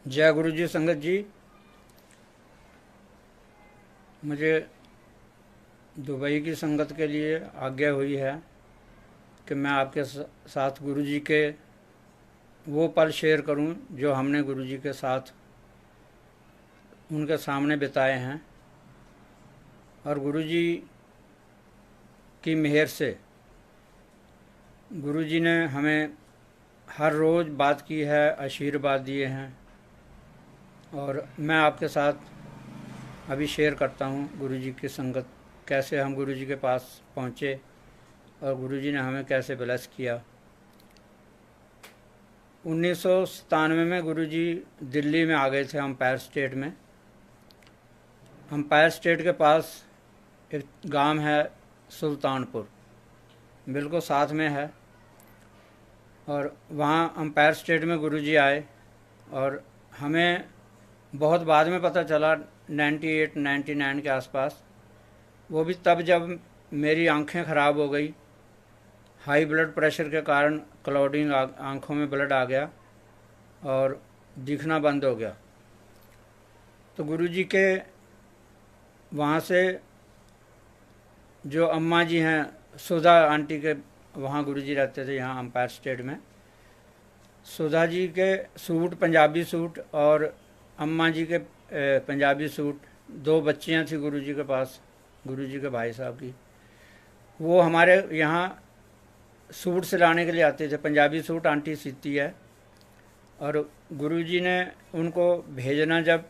जय गुरु जी संगत जी। मुझे दुबई की संगत के लिए आज्ञा हुई है कि मैं आपके साथ गुरु जी के वो पल शेयर करूं जो हमने गुरु जी के साथ उनके सामने बिताए हैं। और गुरु जी की मेहर से गुरु जी ने हमें हर रोज़ बात की है, आशीर्वाद दिए हैं। और मैं आपके साथ अभी शेयर करता हूँ गुरु जी की संगत, कैसे हम गुरु जी के पास पहुँचे और गुरु जी ने हमें कैसे ब्लेस किया। 1997 में गुरु जी दिल्ली में आ गए थे, एम्पायर स्टेट में। एम्पायर स्टेट के पास एक गांव है सुल्तानपुर, बिल्कुल साथ में है। और वहाँ एम्पायर स्टेट में गुरु जी आए और हमें बहुत बाद में पता चला, 98-99 के आसपास। वो भी तब जब मेरी आंखें ख़राब हो गई, हाई ब्लड प्रेशर के कारण क्लाउडिंग आँखों में ब्लड आ गया और दिखना बंद हो गया। तो गुरु जी के वहाँ से जो अम्मा जी हैं, सुधा आंटी के वहाँ गुरु जी रहते थे, यहाँ एम्पायर स्टेट में। सुधा जी के सूट, पंजाबी सूट, और अम्मा जी के पंजाबी सूट, दो बच्चियाँ थी गुरु जी के पास, गुरु जी के भाई साहब की। वो हमारे यहाँ सूट सिलाने के लिए आते थे। पंजाबी सूट आंटी सीती है। और गुरु जी ने उनको भेजना जब,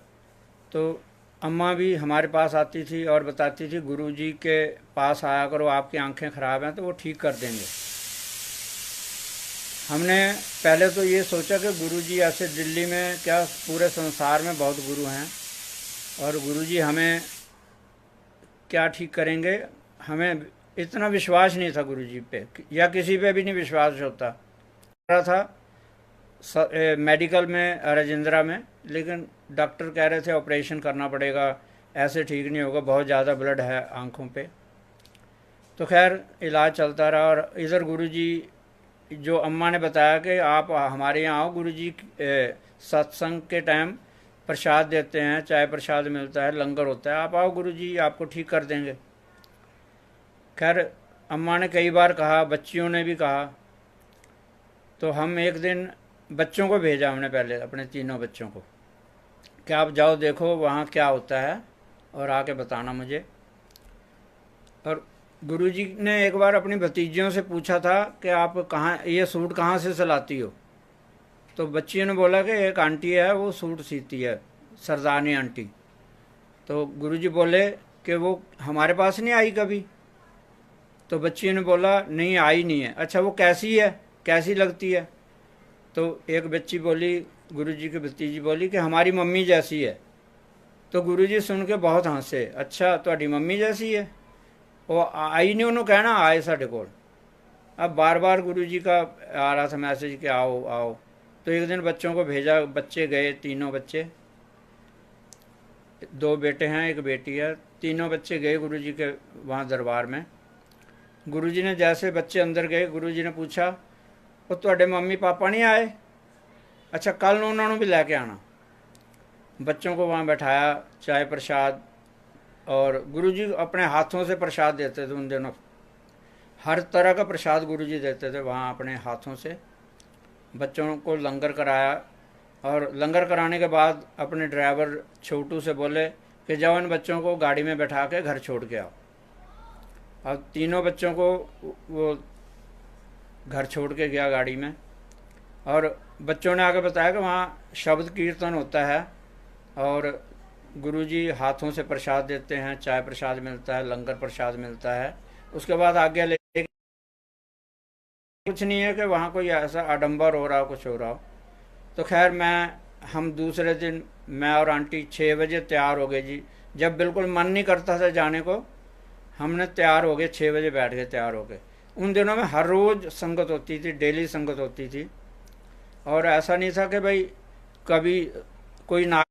तो अम्मा भी हमारे पास आती थी और बताती थी गुरु जी के पास आया करो, आपकी आंखें ख़राब हैं तो वो ठीक कर देंगे। हमने पहले तो ये सोचा कि गुरु जी ऐसे दिल्ली में क्या, पूरे संसार में बहुत गुरु हैं और गुरु जी हमें क्या ठीक करेंगे। हमें इतना विश्वास नहीं था गुरु जी पे, या किसी पे भी नहीं विश्वास होता रहा था। मेडिकल में, राजेंद्रा में, लेकिन डॉक्टर कह रहे थे ऑपरेशन करना पड़ेगा, ऐसे ठीक नहीं होगा, बहुत ज़्यादा ब्लड है आँखों पे। तो खैर इलाज चलता रहा। और इधर गुरु जी, जो अम्मा ने बताया कि आप हमारे यहाँ आओ, गुरु जी सत्संग के टाइम प्रसाद देते हैं, चाय प्रसाद मिलता है, लंगर होता है, आप आओ, गुरु जी आपको ठीक कर देंगे। खैर अम्मा ने कई बार कहा, बच्चियों ने भी कहा। तो हम एक दिन बच्चों को भेजा, हमने पहले अपने तीनों बच्चों को, कि आप जाओ देखो वहाँ क्या होता है और आके बताना मुझे। और गुरुजी ने एक बार अपनी भतीजियों से पूछा था कि आप कहाँ, ये सूट कहाँ से सिलाती हो। तो बच्चियों ने बोला कि एक आंटी है वो सूट सीती है, सरदारनी आंटी। तो गुरुजी बोले कि वो हमारे पास नहीं आई कभी। तो बच्चियों ने बोला नहीं, आई नहीं है। अच्छा वो कैसी है, कैसी लगती है। तो एक बच्ची बोली, गुरुजी की भतीजी बोली कि हमारी मम्मी जैसी है। तो गुरुजी सुन के बहुत हंसे, अच्छा तुम्हारी मम्मी जैसी है। वो आई नहीं, उन्होंने कहना आए साढ़े कोल। अब बार बार गुरुजी का आ रहा था मैसेज कि आओ आओ। तो एक दिन बच्चों को भेजा, बच्चे गए, तीनों बच्चे, दो बेटे हैं एक बेटी है, तीनों बच्चे गए गुरुजी के वहाँ दरबार में। गुरुजी ने जैसे बच्चे अंदर गए, गुरुजी ने पूछा वो ਤੁਹਾਡੇ मम्मी पापा नहीं आए। अच्छा कल उन्होंने भी लैके आना। बच्चों को वहाँ बैठाया, चाय प्रसाद, और गुरुजी अपने हाथों से प्रसाद देते थे उन दिनों। हर तरह का प्रसाद गुरुजी देते थे वहाँ अपने हाथों से। बच्चों को लंगर कराया और लंगर कराने के बाद अपने ड्राइवर छोटू से बोले कि जाओ इन बच्चों को गाड़ी में बैठा के घर छोड़ के आओ। अब तीनों बच्चों को वो घर छोड़ के गया गाड़ी में। और बच्चों ने आगे बताया कि वहाँ शब्द कीर्तन होता है और गुरुजी हाथों से प्रसाद देते हैं, चाय प्रसाद मिलता है, लंगर प्रसाद मिलता है। उसके बाद आगे ले कुछ नहीं है कि वहाँ कोई ऐसा आडंबर हो रहा हो, कुछ हो रहा हो। तो खैर हम दूसरे दिन मैं और आंटी 6 बजे तैयार हो गए जी। जब बिल्कुल मन नहीं करता था जाने को, हमने तैयार हो गए, 6 बजे बैठ गए तैयार हो गए। उन दिनों में हर रोज़ संगत होती थी, डेली संगत होती थी। और ऐसा नहीं था कि भाई कभी कोई ना।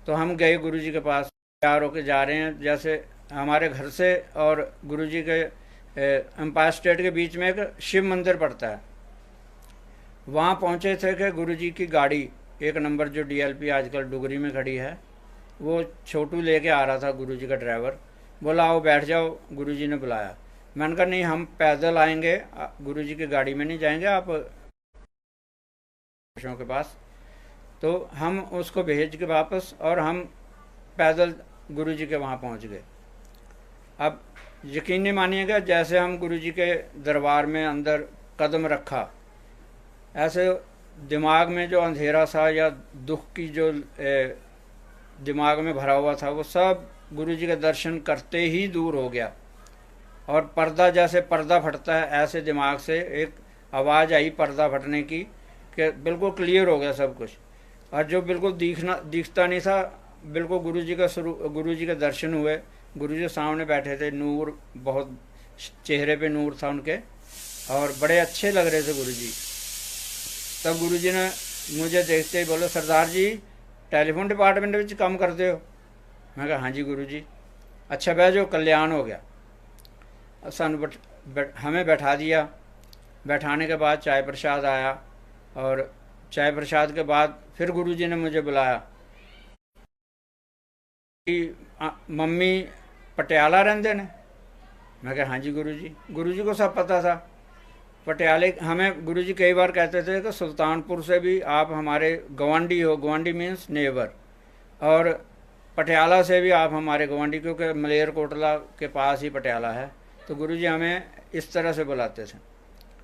तो हम गए गुरुजी के पास, तैयार होके जा रहे हैं। जैसे हमारे घर से और गुरुजी के एम्पायर स्टेट के बीच में एक शिव मंदिर पड़ता है। वहाँ पहुँचे थे कि गुरुजी की गाड़ी एक नंबर जो डीएलपी आजकल डुगरी में खड़ी है, वो छोटू लेके आ रहा था गुरुजी का ड्राइवर। बोला आओ बैठ जाओ, गुरुजी ने बुलाया। मैंने कहा नहीं, हम पैदल आएंगे, गुरुजी की गाड़ी में नहीं जाएंगे आप के पास। तो हम उसको भेज के वापस, और हम पैदल गुरुजी के वहाँ पहुँच गए। अब यकीन नहीं मानिएगा, जैसे हम गुरुजी के दरबार में अंदर कदम रखा, ऐसे दिमाग में जो अंधेरा सा या दुख की जो दिमाग में भरा हुआ था, वो सब गुरुजी के दर्शन करते ही दूर हो गया। और पर्दा, जैसे पर्दा फटता है, ऐसे दिमाग से एक आवाज़ आई पर्दा फटने की, कि बिल्कुल क्लियर हो गया सब कुछ। और जो बिल्कुल दिखता नहीं था, बिल्कुल गुरुजी के दर्शन हुए। गुरुजी सामने बैठे थे, नूर बहुत, चेहरे पे नूर था उनके, और बड़े अच्छे लग रहे थे गुरुजी। तब गुरुजी ने मुझे देखते ही बोले, सरदार जी टेलीफोन डिपार्टमेंट में काम करते हो? मैं कहा हाँ जी गुरुजी। अच्छा बह जो, कल्याण हो गया। सानू हमें बैठा दिया। बैठाने के बाद चाय प्रसाद आया, और चाय प्रसाद के बाद फिर गुरुजी ने मुझे बुलाया कि मम्मी पटियाला रहंदे ने? मैं कहा हाँ जी गुरुजी। गुरुजी को सब पता था। पटियाले, हमें गुरुजी कई बार कहते थे कि सुल्तानपुर से भी आप हमारे गवांडी हो, गवांडी मीन्स नेबर, और पटियाला से भी आप हमारे गवांडी, क्योंकि मलेरकोटला के पास ही पटियाला है। तो गुरुजी हमें इस तरह से बुलाते थे।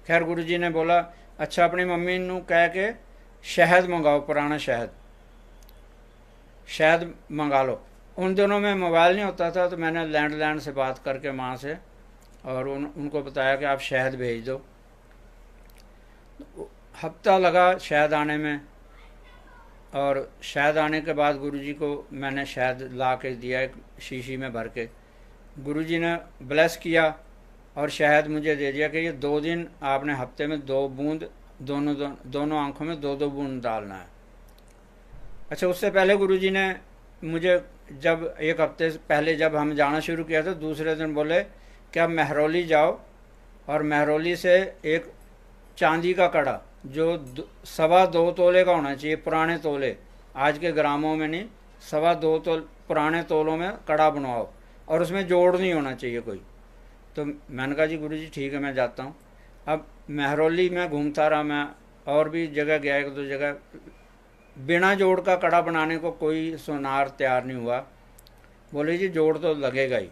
खैर गुरुजी ने बोला, अच्छा अपनी मम्मी नू कह के शहद मंगाओ, पुराना शहद मंगा लो। उन दिनों में मोबाइल नहीं होता था, तो मैंने लैंडलाइन से बात करके माँ से, और उनको बताया कि आप शहद भेज दो। हफ्ता लगा शहद आने में, और शहद आने के बाद गुरुजी को मैंने शहद ला के दिया एक शीशी में भर के। गुरुजी ने ब्लेस किया और शहद मुझे दे दिया कि ये 2 दिन आपने हफ्ते में 2 बूंद दोनों आंखों में 2-2 बूंद डालना है। अच्छा, उससे पहले गुरुजी ने मुझे, जब एक हफ्ते पहले जब हम जाना शुरू किया था, दूसरे दिन बोले कि आप महरौली जाओ, और महरौली से एक चांदी का कड़ा जो 2.25 तोले का होना चाहिए, पुराने तोले, आज के ग्रामों में नहीं, 2.25 पुराने तोलों में कड़ा बनवाओ, और उसमें जोड़ नहीं होना चाहिए कोई। तो मैंने कहा जी गुरुजी ठीक है, मैं जाता हूँ। अब महरौली में घूमता रहा मैं, और भी जगह गया, 1-2 जगह। बिना जोड़ का कड़ा बनाने को कोई सोनार तैयार नहीं हुआ। बोले जी जोड़ तो लगेगा ही।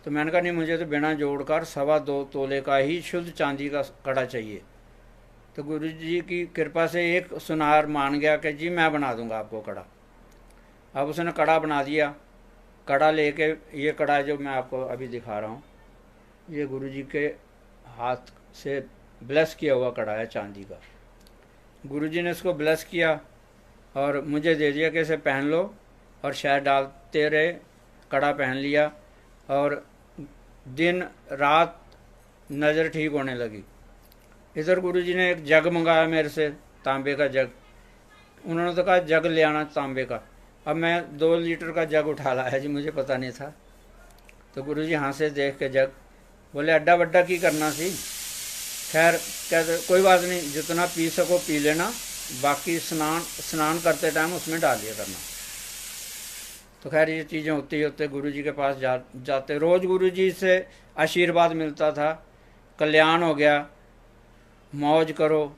तो मैंने कहा नहीं, मुझे तो बिना जोड़ कर 2.25 तोले का ही शुद्ध चांदी का कड़ा चाहिए। तो गुरुजी की कृपा से एक सुनार मान गया कि जी मैं बना दूंगा आपको कड़ा। अब उसने कड़ा बना दिया। कड़ा लेके, ये कड़ा जो मैं आपको अभी दिखा रहा हूँ, ये गुरुजी के हाथ से ब्लेस किया हुआ कड़ा है चांदी का। गुरुजी ने इसको ब्लेस किया और मुझे दे दिया कि इसे पहन लो, और शहद डालते रहे। कड़ा पहन लिया, और दिन रात नज़र ठीक होने लगी। इधर गुरुजी ने एक जग मंगाया मेरे से, तांबे का जग। उन्होंने तो कहा जग ले आना तांबे का। अब मैं 2 लीटर का जग उठा लाया जी, मुझे पता नहीं था। तो गुरुजी हाँ से देख के जग, बोले अड्डा वड्डा की करना सी। खैर कहते कोई बात नहीं, जितना पी सको पी लेना, बाकी स्नान करते टाइम उसमें डाल दिया करना। तो खैर ये चीज़ें होते ही होते गुरुजी के पास जाते, रोज़ गुरुजी से आशीर्वाद मिलता था। कल्याण हो गया, मौज करो,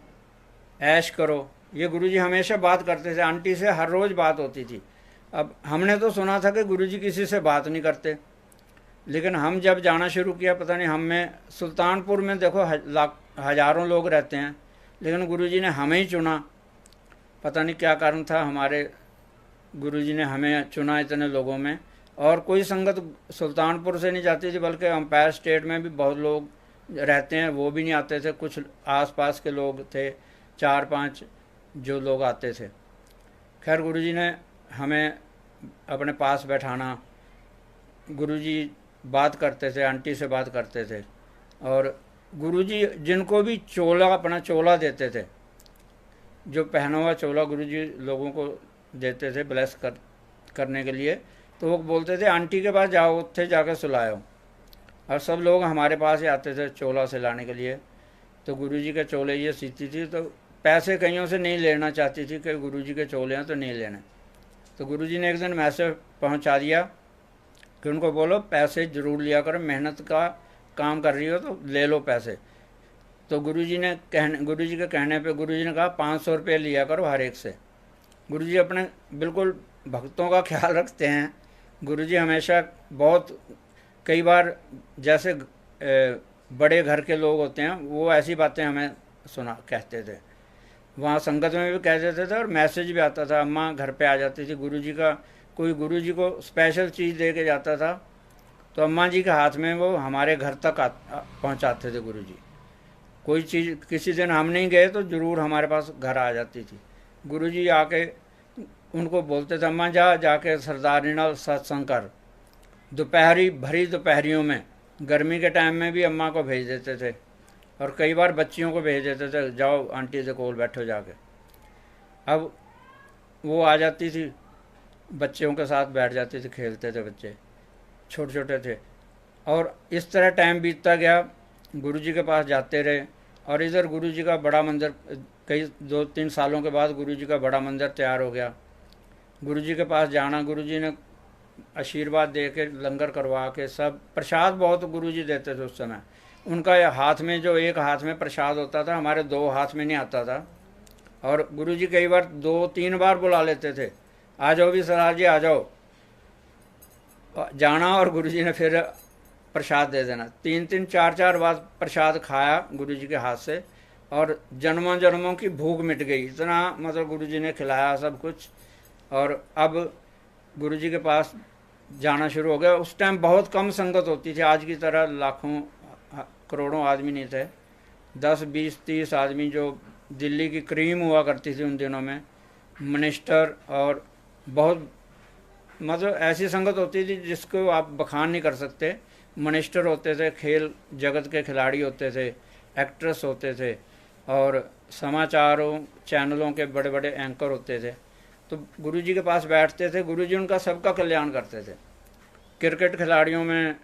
ऐश करो, ये गुरुजी हमेशा बात करते थे। आंटी से हर रोज़ बात होती थी। अब हमने तो सुना था कि गुरुजी किसी से बात नहीं करते, लेकिन हम जब जाना शुरू किया, पता नहीं हम में, सुल्तानपुर में देखो हज़ारों लोग रहते हैं, लेकिन गुरुजी ने हमें ही चुना। पता नहीं क्या कारण था, हमारे गुरुजी ने हमें चुना इतने लोगों में। और कोई संगत सुल्तानपुर से नहीं जाती थी, बल्कि अंपायर स्टेट में भी बहुत लोग रहते हैं, वो भी नहीं आते थे। कुछ आसपास के लोग थे, 4-5 जो लोग आते थे। खैर गुरुजी ने हमें अपने पास बैठाना, गुरुजी बात करते थे, आंटी से बात करते थे। और गुरुजी जिनको भी चोला, अपना चोला देते थे, जो पहना हुआ चोला गुरुजी लोगों को देते थे ब्लेस करने के लिए, तो वो बोलते थे आंटी के पास जाओ, उत्थे जाकर सुलाओ। और सब लोग हमारे पास ही आते थे चोला सिलाने के लिए। तो गुरुजी के चोले ये सीती थी, तो पैसे कईयों से नहीं लेना चाहती थी कि गुरुजी के चोले हैं तो नहीं लेने। तो गुरुजी ने एक दिन मैसेज पहुंचा दिया कि उनको बोलो पैसे ज़रूर लिया करो, मेहनत का काम कर रही हो तो ले लो पैसे। तो गुरुजी के कहने पे गुरुजी ने कहा 500 रुपये लिया करो हर एक से। गुरुजी अपने बिल्कुल भक्तों का ख्याल रखते हैं। गुरुजी हमेशा बहुत, कई बार जैसे बड़े घर के लोग होते हैं वो ऐसी बातें हमें कहते थे, वहाँ संगत में भी कह देते थे और मैसेज भी आता था। अम्मा घर पे आ जाती थी, गुरुजी का कोई गुरुजी को स्पेशल चीज़ दे के जाता था तो अम्मा जी के हाथ में वो हमारे घर तक पहुँचाते थे गुरुजी। कोई चीज़ किसी दिन हम नहीं गए तो ज़रूर हमारे पास घर आ जाती थी। गुरुजी आके उनको बोलते थे अम्मा जाके सरदारनी नाल सत्संग कर। दोपहरी भरी दोपहरियों में, गर्मी के टाइम में भी अम्मा को भेज देते थे और कई बार बच्चियों को भेज देते थे, जाओ आंटी से कोल बैठो जाके। अब वो आ जाती थी, बच्चों के साथ बैठ जाती थी, खेलते थे, बच्चे छोटे छोटे थे। और इस तरह टाइम बीतता गया, गुरुजी के पास जाते रहे। और इधर गुरुजी का बड़ा मंदिर, कई 2-3 सालों के बाद गुरुजी का बड़ा मंदिर तैयार हो गया। गुरुजी के पास जाना, गुरुजी ने आशीर्वाद दे के, लंगर करवा के, सब प्रसाद बहुत गुरुजी देते थे उस समय। उनका हाथ में जो एक हाथ में प्रसाद होता था, हमारे 2 हाथ में नहीं आता था। और गुरुजी कई बार 2-3 बार बुला लेते थे, आ जाओ भी सरदार जी आ जाओ, जाना और गुरुजी ने फिर प्रसाद दे देना। 3-3 4-4 बार प्रसाद खाया गुरुजी के हाथ से और जन्मों जन्मों की भूख मिट गई। इतना मतलब गुरुजी ने खिलाया सब कुछ। और अब गुरुजी के पास जाना शुरू हो गया। उस टाइम बहुत कम संगत होती थी, आज की तरह लाखों करोड़ों आदमी नहीं थे। 10, 20, 30 आदमी, जो दिल्ली की क्रीम हुआ करती थी उन दिनों में, मिनिस्टर, और बहुत मतलब ऐसी संगत होती थी जिसको आप बखान नहीं कर सकते। मिनिस्टर होते थे, खेल जगत के खिलाड़ी होते थे, एक्ट्रेस होते थे, और समाचारों चैनलों के बड़े बड़े एंकर होते थे। तो गुरुजी के पास बैठते थे, गुरुजी उनका सबका कल्याण करते थे। क्रिकेट खिलाड़ियों में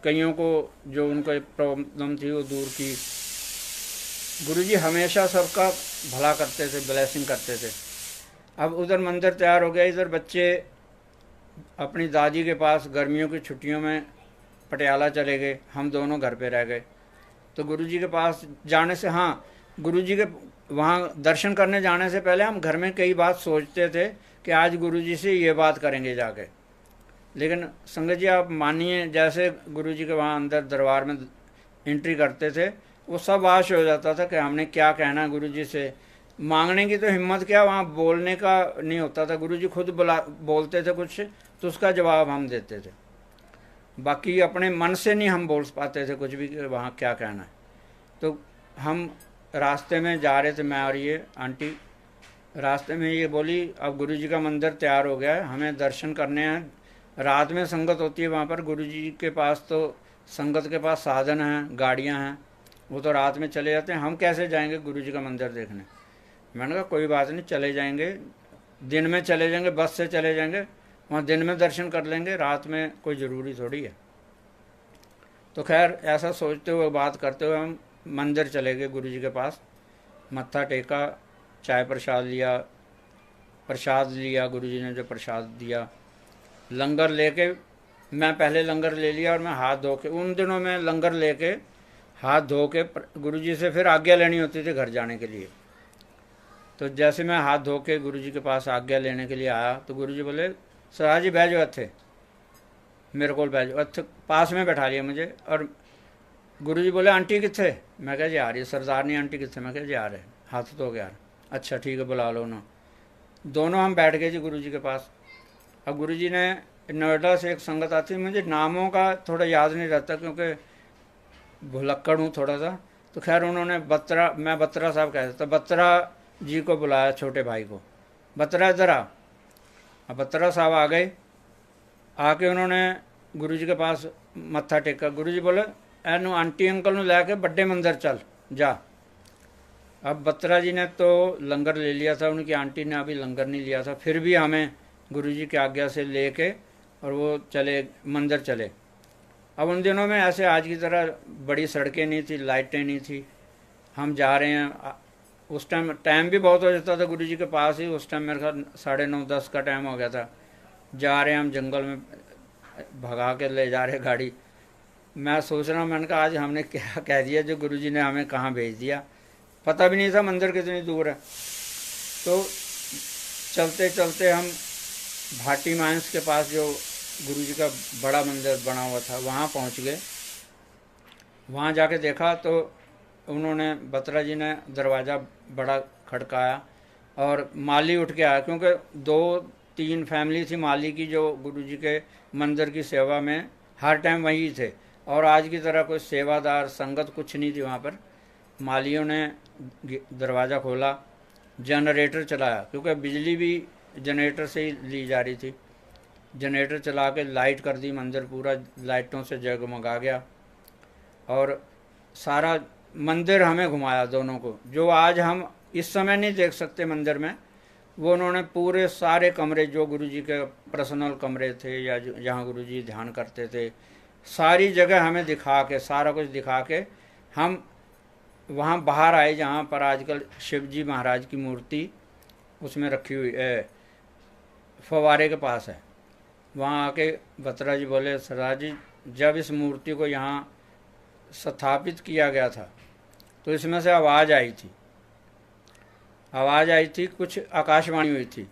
कईयों को जो उनको प्रॉब्लम थी वो दूर की। गुरुजी हमेशा सबका भला करते थे, ब्लेसिंग करते थे। अब उधर मंदिर तैयार हो गया, इधर बच्चे अपनी दादी के पास गर्मियों की छुट्टियों में पटियाला चले गए, हम दोनों घर पे रह गए। तो गुरुजी के पास जाने से, हाँ, गुरुजी के वहाँ दर्शन करने जाने से पहले हम घर में कई बात सोचते थे कि आज गुरुजी से ये बात करेंगे जाके। लेकिन संगत जी आप मानिए, जैसे गुरुजी के वहाँ अंदर दरबार में एंट्री करते थे, वो सब आश हो जाता था कि हमने क्या कहना गुरुजी से। मांगने की तो हिम्मत क्या, वहाँ बोलने का नहीं होता था। गुरुजी खुद बोलते थे कुछ तो उसका जवाब हम देते थे। बाकी अपने मन से नहीं हम बोल पाते थे कुछ भी कि वहाँ क्या कहना है। तो हम रास्ते में जा रहे थे, मैं और ये आंटी, रास्ते में ये बोली अब गुरुजी का मंदिर तैयार हो गया है, हमें दर्शन करने हैं। रात में संगत होती है वहाँ पर, गुरुजी के पास तो संगत के पास साधन हैं, गाड़ियाँ हैं, वो तो रात में चले जाते हैं, हम कैसे जाएंगे गुरुजी का मंदिर देखने। मैंने कहा कोई बात नहीं, चले जाएंगे, दिन में चले जाएंगे, बस से चले जाएंगे, वहाँ दिन में दर्शन कर लेंगे, रात में कोई ज़रूरी थोड़ी है। तो खैर ऐसा सोचते हुए, बात करते हुए हम मंदिर चले गए गुरुजी के पास। मत्था टेका, चाय प्रसाद लिया गुरुजी ने जो प्रसाद दिया, लंगर लेके, मैं पहले लंगर ले लिया और मैं हाथ धो के, उन दिनों में लंगर लेके हाथ धो के गुरुजी से फिर आज्ञा लेनी होती थी घर जाने के लिए। तो जैसे मैं हाथ धो के गुरुजी के पास आज्ञा लेने के लिए आया तो गुरुजी बोले सरदार जी बैठ जाओ, अच्छे मेरे को बैठ जाओ। अच्छे पास में बैठा लिया मुझे। और गुरुजी बोले आंटी किथे, मैं कहा जी आ रही है। सरदारनी आंटी किथे, मैं कहा जी आ रहे, हाथ धो के आ रहे। अच्छा ठीक है बुला लो ना। दोनों हम बैठ गए जी गुरुजी के पास। अब गुरुजी ने, नोएडा से एक संगत आती है, मुझे नामों का थोड़ा याद नहीं रहता क्योंकि भुलक्कड़ हूँ थोड़ा सा। तो खैर उन्होंने मैं बत्रा साहब कहते, तो बत्रा जी को बुलाया, छोटे भाई को, बत्रा इधर आ। अब बत्रा साहब आ गए, आके उन्होंने गुरुजी के पास मत्था टेका। गुरुजी बोले एनू आंटी अंकल नू लैके बड़े मंदिर चल जा। अब बत्रा जी ने तो लंगर ले लिया था, उनकी आंटी ने अभी लंगर नहीं लिया था, फिर भी हमें गुरुजी की आज्ञा से लेके और वो चले, मंदिर चले। अब उन दिनों में ऐसे आज की तरह बड़ी सड़कें नहीं थी, लाइटें नहीं थी। हम जा रहे हैं, उस टाइम टाइम भी बहुत हो जाता था गुरु जी के पास ही। उस टाइम मेरे ख्याल 9:30-10 का टाइम हो गया था। जा रहे हैं हम जंगल में, भगा के ले जा रहे गाड़ी। मैं सोच रहा हूँ, मैंने कहा आज हमने क्या कह दिया जो गुरु जी ने हमें कहाँ भेज दिया। पता भी नहीं था मंदिर कितनी दूर है। तो चलते चलते हम भाटी माइंस के पास जो गुरु जी का बड़ा मंदिर बना हुआ था वहाँ पहुँच गए। वहाँ जाके देखा तो उन्होंने, बत्रा जी ने दरवाज़ा बड़ा खड़काया और माली उठ के आया, क्योंकि 2-3 फैमिली थी माली की जो गुरु जी के मंदिर की सेवा में हर टाइम वहीं थे। और आज की तरह कोई सेवादार संगत कुछ नहीं थी वहाँ पर। मालियों ने दरवाज़ा खोला, जनरेटर चलाया, क्योंकि बिजली भी जनरेटर से ही ली जा रही थी। जनरेटर चला के लाइट कर दी, मंदिर पूरा लाइटों से जगमगा गया। और सारा मंदिर हमें घुमाया दोनों को, जो आज हम इस समय नहीं देख सकते मंदिर में। वो उन्होंने पूरे सारे कमरे जो गुरु जी के पर्सनल कमरे थे या जहाँ गुरु जी ध्यान करते थे, सारी जगह हमें दिखा के, सारा कुछ दिखा के हम वहाँ बाहर आए, जहाँ पर आजकल शिव जी महाराज की मूर्ति उसमें रखी हुई है, फवारे के पास है। वहाँ आके बत्रा जी बोले, सरदार जी जब इस मूर्ति को यहाँ स्थापित किया गया था तो इसमें से आवाज़ आई थी, कुछ आकाशवाणी हुई थी।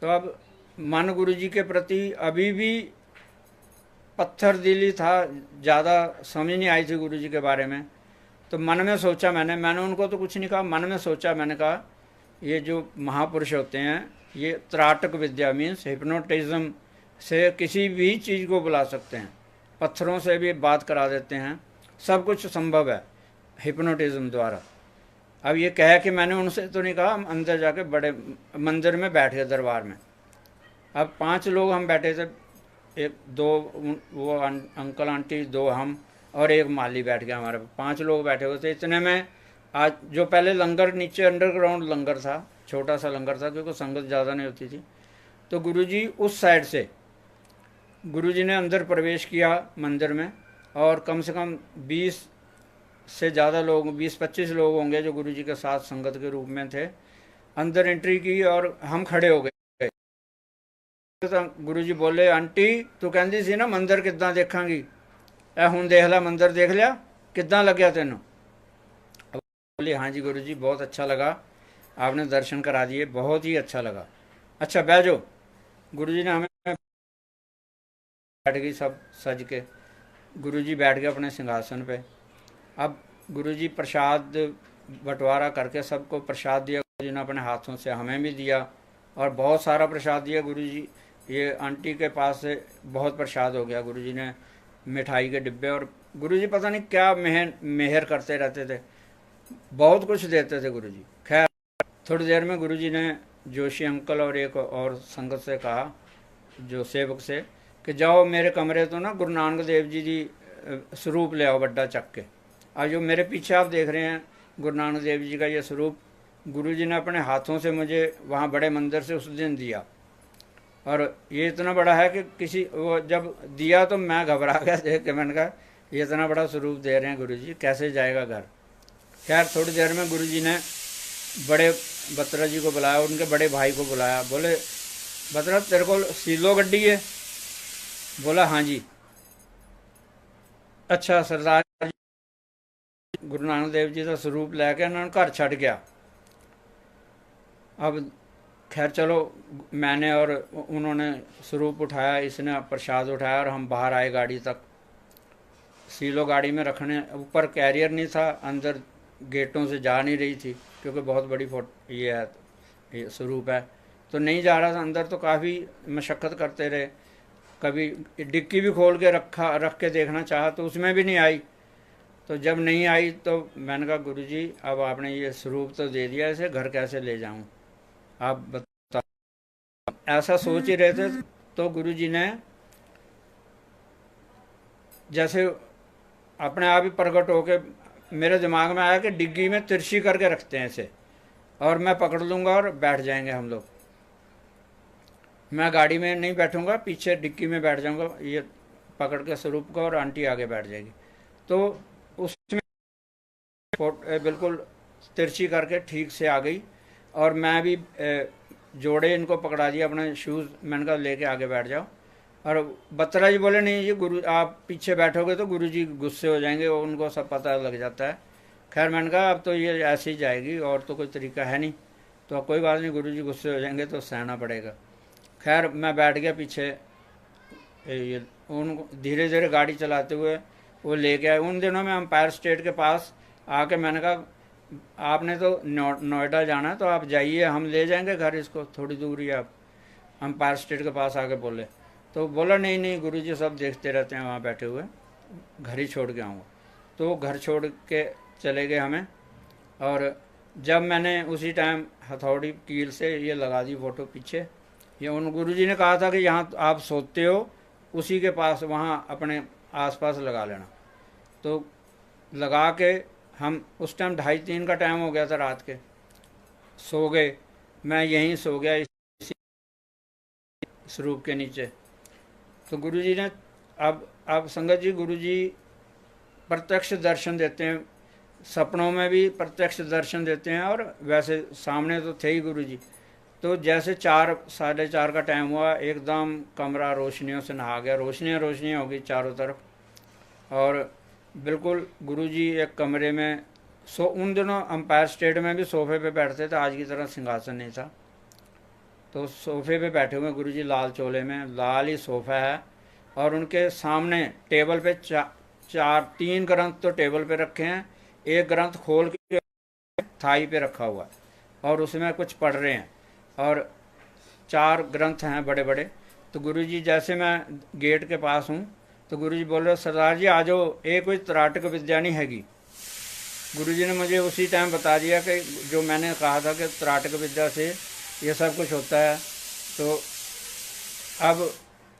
तो अब मन गुरु जी के प्रति अभी भी पत्थर दिली था, ज़्यादा समझ नहीं आई थी गुरु जी के बारे में। तो मन में सोचा मैंने उनको तो कुछ नहीं कहा, मन में सोचा, मैंने कहा ये जो महापुरुष होते हैं ये त्राटक विद्या मीन्स हिप्नोटिज्म से किसी भी चीज़ को बुला सकते हैं, पत्थरों से भी बात करा देते हैं, सब कुछ संभव है हिप्नोटिज्म द्वारा। अब ये कह के मैंने उनसे तो नहीं कहा, हम अंदर जाके बड़े मंदिर में बैठ गए दरबार में। अब 5 लोग हम बैठे थे, 1-2 वो अंकल आंटी, 2 हम और 1 माली बैठ गया हमारे। 5 लोग बैठे हुए थे। इतने में आज जो पहले लंगर नीचे अंडरग्राउंड लंगर था, छोटा सा लंगर था क्योंकि संगत ज़्यादा नहीं होती थी, तो गुरुजी उस साइड से गुरुजी ने अंदर प्रवेश किया मंदिर में। और कम से कम 20 से ज़्यादा लोग, 20-25 लोग होंगे जो गुरुजी के साथ संगत के रूप में थे, अंदर एंट्री की और हम खड़े हो गए। तो गुरुजी बोले, आंटी तू कहती सी ना मंदिर किद्दां देखांगी, ए हुण देख ला मंदिर, देख लिया किद्दां लग्या तेनों? बोली हाँ जी गुरुजी बहुत अच्छा लगा, आपने दर्शन करा दिए, बहुत ही अच्छा लगा। अच्छा बैठ जाओ। गुरुजी ने हमें, बैठ गई सब सज के, गुरुजी बैठ गए अपने सिंहासन पे। अब गुरुजी प्रसाद बंटवारा करके सबको प्रसाद दिया। गुरुजी ने अपने हाथों से हमें भी दिया और बहुत सारा प्रसाद दिया गुरुजी। ये आंटी के पास से बहुत प्रसाद हो गया। गुरुजी ने मिठाई के डिब्बे, और गुरुजी पता नहीं क्या मेहर करते रहते थे, बहुत कुछ देते थे गुरुजी। खैर थोड़ी देर में गुरुजी ने जोशी अंकल और एक और संगत से कहा, जो सेवक से, कि जाओ मेरे कमरे तो ना गुरु नानक देव जी स्वरूप ले आओ बड्डा चक के। आज जो मेरे पीछे आप देख रहे हैं गुरु नानक देव जी का ये स्वरूप गुरुजी ने अपने हाथों से मुझे वहाँ बड़े मंदिर से उस दिन दिया। और ये इतना बड़ा है कि किसी, वो जब दिया तो मैं घबरा गया देख के। मैंने कहा ये इतना बड़ा स्वरूप दे रहे हैं गुरुजी, कैसे जाएगा घर। खैर थोड़ी देर में गुरुजी ने बड़े बत्रा जी को बुलाया, उनके बड़े भाई को बुलाया। बोले बत्रा तेरे को सीलो गड्डी है? बोला हाँ जी। अच्छा सरदार जी गुरु नानक देव जी का स्वरूप लैके उन्होंने घर छड़ गया। अब खैर चलो, मैंने और उन्होंने स्वरूप उठाया, इसने प्रसाद उठाया और हम बाहर आए गाड़ी तक। सीलो गाड़ी में रखने, ऊपर कैरियर नहीं था, अंदर गेटों से जा नहीं रही थी क्योंकि बहुत बड़ी ये है, ये स्वरूप है, तो नहीं जा रहा था अंदर। तो काफ़ी मशक्क़त करते रहे, कभी डिक्की भी खोल के रख के देखना चाहा तो उसमें भी नहीं आई। तो जब नहीं आई तो मैंने कहा गुरुजी अब आपने ये स्वरूप तो दे दिया, इसे घर कैसे ले जाऊं, आप बता। ऐसा सोच ही रहे थे तो गुरुजी ने जैसे अपने आप ही प्रकट होके मेरे दिमाग में आया कि डिग्गी में तिरछी करके रखते हैं इसे, और मैं पकड़ लूँगा और बैठ जाएंगे हम लोग। मैं गाड़ी में नहीं बैठूंगा, पीछे डिक्की में बैठ जाऊंगा ये पकड़ के स्वरूप को, और आंटी आगे बैठ जाएगी। तो उसमें बिल्कुल तिरछी करके ठीक से आ गई। और मैं भी जोड़े इनको पकड़ा दिया अपने शूज़, मैंने कहा लेके आगे बैठ जाओ। और बत्रा जी बोले नहीं जी गुरु आप पीछे बैठोगे तो गुरु जी गुस्से हो जाएंगे, और उनको सब पता लग जाता है। खैर मैंने कहा अब तो ये ऐसे ही जाएगी, और तो कोई तरीका है नहीं, तो कोई बात नहीं, गुरु जी गुस्से हो जाएंगे तो सहना पड़ेगा। खैर मैं बैठ गया पीछे। ये उन धीरे धीरे गाड़ी चलाते हुए वो लेके आए। उन दिनों में एम्पायर स्टेट के पास आके मैंने कहा आपने तो नोएडा जाना है तो आप जाइए, हम ले जाएंगे घर, इसको थोड़ी दूर ही आप। एम्पायर स्टेट के पास आके बोले, तो बोला नहीं नहीं गुरुजी सब देखते रहते हैं वहाँ बैठे हुए, घर ही छोड़ के आऊँगा। तो घर छोड़ के चले गए हमें। और जब मैंने उसी टाइम हथौड़ी कील से ये लगा दी फ़ोटो पीछे, ये उन गुरुजी ने कहा था कि यहाँ आप सोते हो उसी के पास वहाँ अपने आसपास लगा लेना। तो लगा के हम उस टाइम 2:30-3 का टाइम हो गया था रात के, सो गए। मैं यहीं सो गया इसी स्वरूप के नीचे। तो गुरुजी ने अब संगत जी गुरुजी प्रत्यक्ष दर्शन देते हैं, सपनों में भी प्रत्यक्ष दर्शन देते हैं, और वैसे सामने तो थे ही गुरुजी। तो जैसे 4 साढ़े 4 का टाइम हुआ, एकदम कमरा रोशनियों से नहा गया, रोशनियाँ रोशनियाँ हो गई चारों तरफ। और बिल्कुल गुरुजी एक कमरे में उन दिनों अंपायर स्टेट में भी सोफे पे बैठते थे, आज की तरह सिंहासन नहीं था। तो सोफे पे बैठे हुए गुरुजी लाल चोले में, लाल ही सोफा है, और उनके सामने टेबल पे 3 ग्रंथ तो टेबल पे रखे हैं, एक ग्रंथ खोल के थाई पे रखा हुआ है, और उसमें कुछ पढ़ रहे हैं, और 4 ग्रंथ हैं बड़े बड़े। तो गुरुजी जैसे मैं गेट के पास हूँ तो गुरुजी बोल रहे सरदार जी आ जाओ, एक कोई त्राटक विद्या नहीं हैगी। गुरुजी ने मुझे उसी टाइम बता दिया कि जो मैंने कहा था कि त्राटक विद्या से ये सब कुछ होता है। तो अब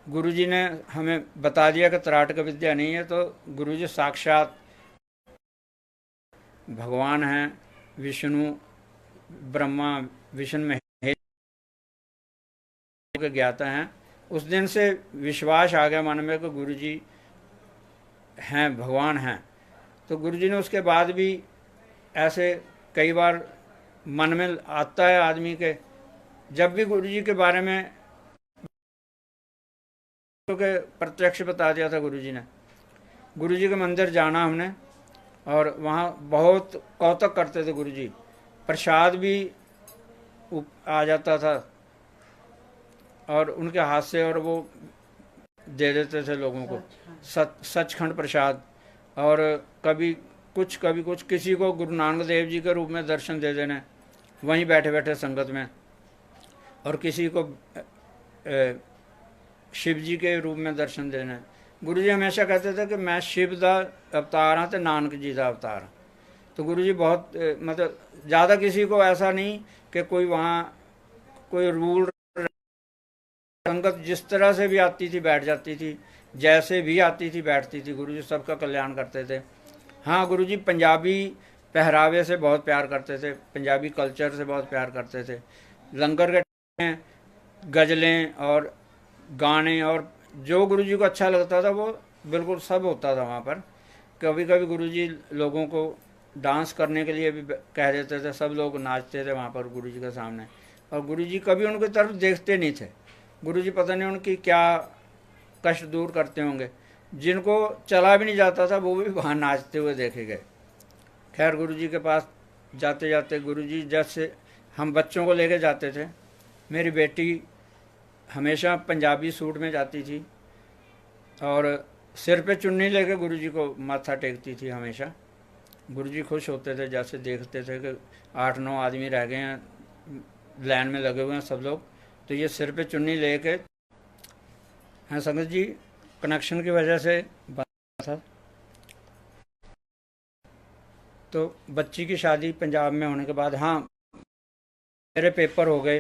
गुरुजी ने हमें बता दिया कि त्राटक विद्या नहीं है। तो गुरुजी साक्षात भगवान हैं, विष्णु ब्रह्मा विष्णु महेश के ज्ञाता हैं। उस दिन से विश्वास आ गया मन में कि गुरुजी हैं, भगवान हैं। तो गुरुजी ने उसके बाद भी ऐसे कई बार मन में आता है आदमी के, जब भी गुरुजी के बारे में तो के प्रत्यक्ष बता दिया था गुरुजी ने। गुरुजी के मंदिर जाना हमने, और वहाँ बहुत कौतक करते थे गुरुजी, प्रसाद भी आ जाता था और उनके हाथ से, और वो दे देते थे लोगों को सचखंड प्रसाद। और कभी कुछ किसी को गुरु नानक देव जी के रूप में दर्शन दे देने वहीं बैठे बैठे संगत में, और किसी को शिव जी के रूप में दर्शन देने। गुरु जी हमेशा कहते थे कि मैं शिव का अवतार हाँ तो नानक जी का अवतार हाँ। तो गुरु जी बहुत मतलब ज़्यादा किसी को ऐसा नहीं कि कोई वहाँ कोई रूल, संगत जिस तरह से भी आती थी बैठ जाती थी, जैसे भी आती थी बैठती थी, गुरुजी सबका कल्याण करते थे। हाँ गुरुजी पंजाबी पहरावे से बहुत प्यार करते थे, पंजाबी कल्चर से बहुत प्यार करते थे। लंगर के टाइम में गज़लें और गाने और जो गुरुजी को अच्छा लगता था वो बिल्कुल सब होता था वहाँ पर। कभी कभी गुरुजी लोगों को डांस करने के लिए भी कह देते थे, सब लोग नाचते थे वहाँ पर गुरुजी के सामने, और गुरुजी कभी उनकी तरफ देखते नहीं थे। गुरुजी पता नहीं उनकी क्या कष्ट दूर करते होंगे, जिनको चला भी नहीं जाता था वो भी वहाँ नाचते हुए देखे गए। खैर गुरुजी के पास जाते जाते गुरुजी जैसे हम बच्चों को लेके जाते थे, मेरी बेटी हमेशा पंजाबी सूट में जाती थी और सिर पे चुन्नी लेके गुरुजी को माथा टेकती थी हमेशा। गुरुजी खुश होते थे जैसे देखते थे कि 8-9 आदमी रह गए हैं, लाइन में लगे हुए हैं सब लोग, तो ये सिर पे चुन्नी लेके हैं। संगत जी कनेक्शन की वजह से बना था। तो बच्ची की शादी पंजाब में होने के बाद, हाँ मेरे पेपर हो गए,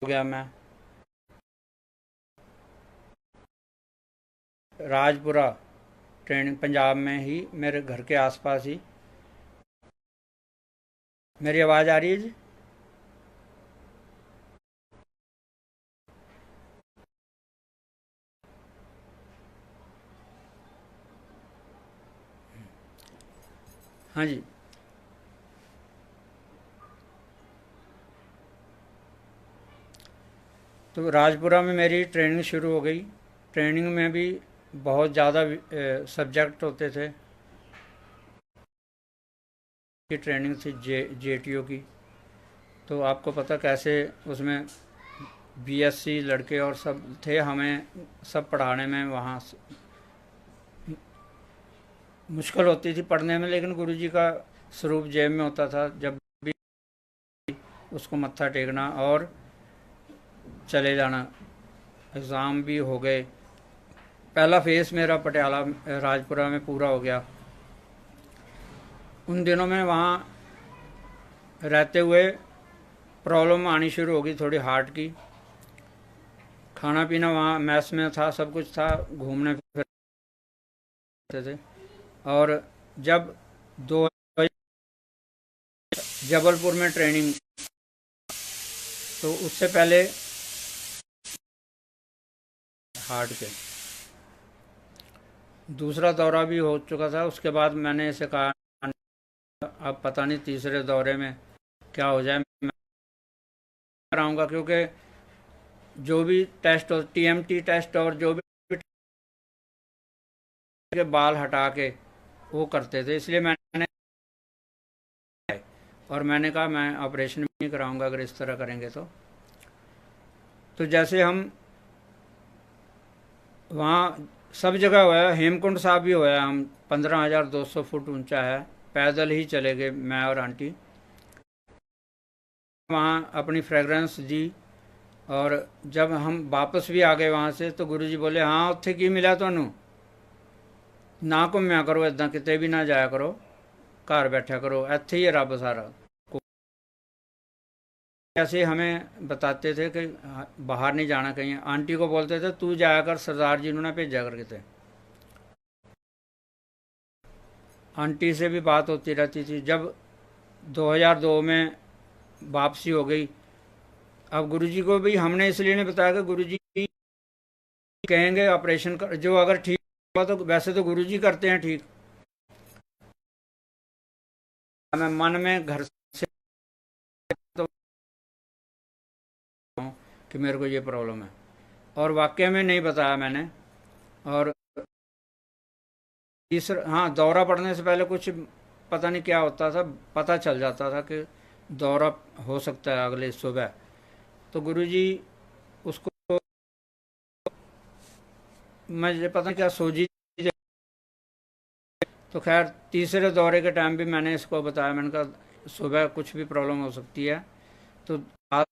हो गया मैं राजपुरा ट्रेनिंग पंजाब में ही, मेरे घर के आसपास ही। मेरी आवाज़ आ रही है जी? हाँ जी। तो राजपुरा में मेरी ट्रेनिंग शुरू हो गई। ट्रेनिंग में भी बहुत ज़्यादा सब्जेक्ट होते थे। की ट्रेनिंग थी जेटीओ की। तो आपको पता कैसे उसमें बीएससी लड़के और सब थे, हमें सब पढ़ाने में वहाँ मुश्किल होती थी पढ़ने में, लेकिन गुरुजी का स्वरूप जेब में होता था, जब भी उसको मत्था टेकना और चले जाना। एग्ज़ाम भी हो गए। पहला फेस मेरा पटियाला राजपुरा में पूरा हो गया। उन दिनों में वहाँ रहते हुए प्रॉब्लम आनी शुरू हो गई थोड़ी हार्ट की। खाना पीना वहाँ मैस में था, सब कुछ था, घूमने फिरते थे। और जब दो जबलपुर में ट्रेनिंग, तो उससे पहले हार्ट के दूसरा दौरा भी हो चुका था। उसके बाद मैंने इसे कहा अब पता नहीं तीसरे दौरे में क्या हो जाए, मैं कराऊंगा, क्योंकि जो भी टेस्ट हो, टीएमटी टेस्ट और जो भी के बाल हटा के वो करते थे, इसलिए मैंने और मैंने कहा मैं ऑपरेशन भी नहीं कराऊंगा अगर इस तरह करेंगे तो जैसे हम वहाँ सब जगह हुआ, हेमकुंड साहब भी हुआ, हम 15,200 फुट ऊंचा है, पैदल ही चले गए मैं और आंटी। वहाँ अपनी फ्रेगरेंस दी, और जब हम वापस भी आ गए वहाँ से तो गुरुजी बोले हाँ उत्थे की मिला ਤੁਹਾਨੂੰ ना घूमया करो, इदा किते भी ना जाया करो, घर बैठा करो, ਇੱਥੇ ही है रब सारा। ऐसे हमें बताते थे कि बाहर नहीं जाना कहीं। आंटी को बोलते थे तू जाया कर, सरदार जी ने भेजा कर किते। आंटी से भी बात होती रहती थी। जब 2002 में वापसी हो गई, अब गुरुजी को भी हमने इसलिए नहीं बताया कि गुरुजी कहेंगे ऑपरेशन कर, जो अगर ठीक हुआ तो वैसे तो गुरुजी करते हैं ठीक। मैं मन में घर से तो कि मेरे को ये प्रॉब्लम है, और वाकई में नहीं बताया मैंने। और तीसरा, हाँ, दौरा पड़ने से पहले कुछ पता नहीं क्या होता था, पता चल जाता था कि दौरा हो सकता है अगले सुबह। तो गुरुजी उसको मुझे पता नहीं क्या सोची। तो खैर तीसरे दौरे के टाइम भी मैंने इसको बताया, मैंने कहा सुबह कुछ भी प्रॉब्लम हो सकती है। तो पास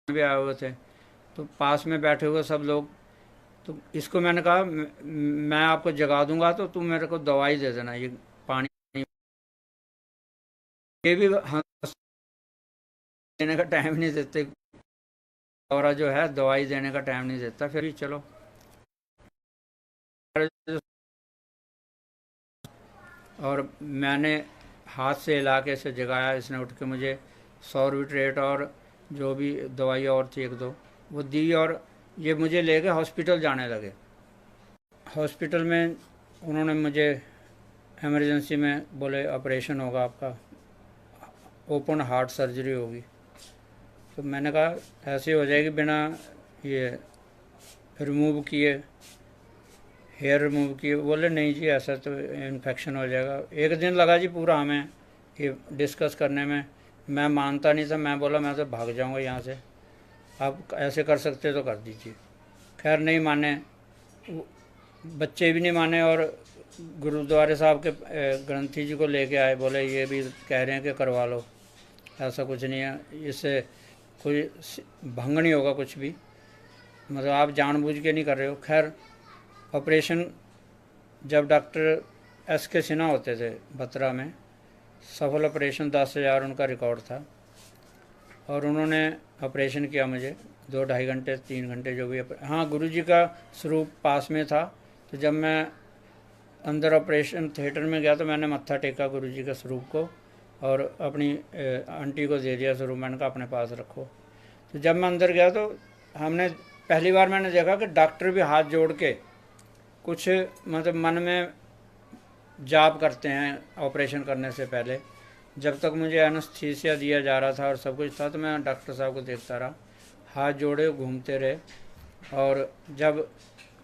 भी आए हुए थे, तो पास में बैठे हुए सब लोग, तो इसको मैंने कहा मैं आपको जगा दूंगा तो तुम मेरे को दवाई दे देना, ये पानी। ये भी देने का टाइम नहीं देते, दौरा जो है दवाई देने का टाइम नहीं देता। फिर भी चलो, और मैंने हाथ से हिला के इसे जगाया। इसने उठ के मुझे सॉर्बिट्रेट और जो भी दवाई और थी एक दो वो दी, और ये मुझे लेके हॉस्पिटल जाने लगे। हॉस्पिटल में उन्होंने मुझे इमरजेंसी में बोले ऑपरेशन होगा आपका, ओपन हार्ट सर्जरी होगी। तो मैंने कहा ऐसे हो जाएगी बिना ये रिमूव किए, हेयर रिमूव किए। बोले नहीं जी ऐसा तो इन्फेक्शन हो जाएगा। एक दिन लगा जी पूरा हमें ये डिस्कस करने में। मैं मानता नहीं था, मैं बोला मैं तो भाग जाऊंगा यहाँ से, आप ऐसे कर सकते तो कर दीजिए। खैर नहीं माने, बच्चे भी नहीं माने, और गुरुद्वारे साहब के ग्रंथी जी को लेके आए, बोले ये भी कह रहे हैं कि करवा लो, ऐसा कुछ नहीं है, इससे कोई भंग नहीं होगा कुछ भी, मतलब आप जानबूझ के नहीं कर रहे हो। खैर ऑपरेशन, जब डॉक्टर SK सिन्हा होते थे बत्रा में, सफल ऑपरेशन 10,000 उनका रिकॉर्ड था, और उन्होंने ऑपरेशन किया मुझे 2-2.5 घंटे 3 घंटे जो भी। हाँ, गुरुजी का स्वरूप पास में था, तो जब मैं अंदर ऑपरेशन थिएटर में गया तो मैंने मत्था टेका गुरुजी के स्वरूप को, और अपनी आंटी को दे दिया स्वरूप। मैंने कहा अपने पास रखो। तो जब मैं अंदर गया तो हमने पहली बार मैंने देखा कि डॉक्टर भी हाथ जोड़ के कुछ मतलब मन में जाप करते हैं ऑपरेशन करने से पहले। जब तक मुझे एनेस्थीसिया दिया जा रहा था और सब कुछ था, तो मैं डॉक्टर साहब को देखता रहा। हाथ जोड़े घूमते रहे। और जब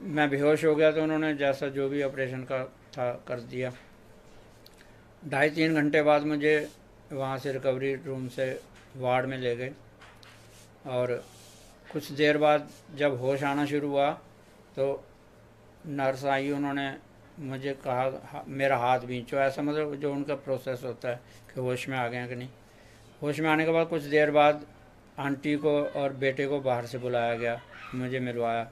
मैं बेहोश हो गया तो उन्होंने जैसा जो भी ऑपरेशन का था कर दिया। 2.5-3 घंटे बाद मुझे वहाँ से रिकवरी रूम से वार्ड में ले गए। और कुछ देर बाद जब होश आना शुरू हुआ तो नर्स आई, उन्होंने मुझे कहा मेरा हाथ खींचो, ऐसा मतलब जो उनका प्रोसेस होता है कि होश में आ गए हैं कि नहीं। होश में आने के बाद कुछ देर बाद आंटी को और बेटे को बाहर से बुलाया गया, मुझे मिलवाया।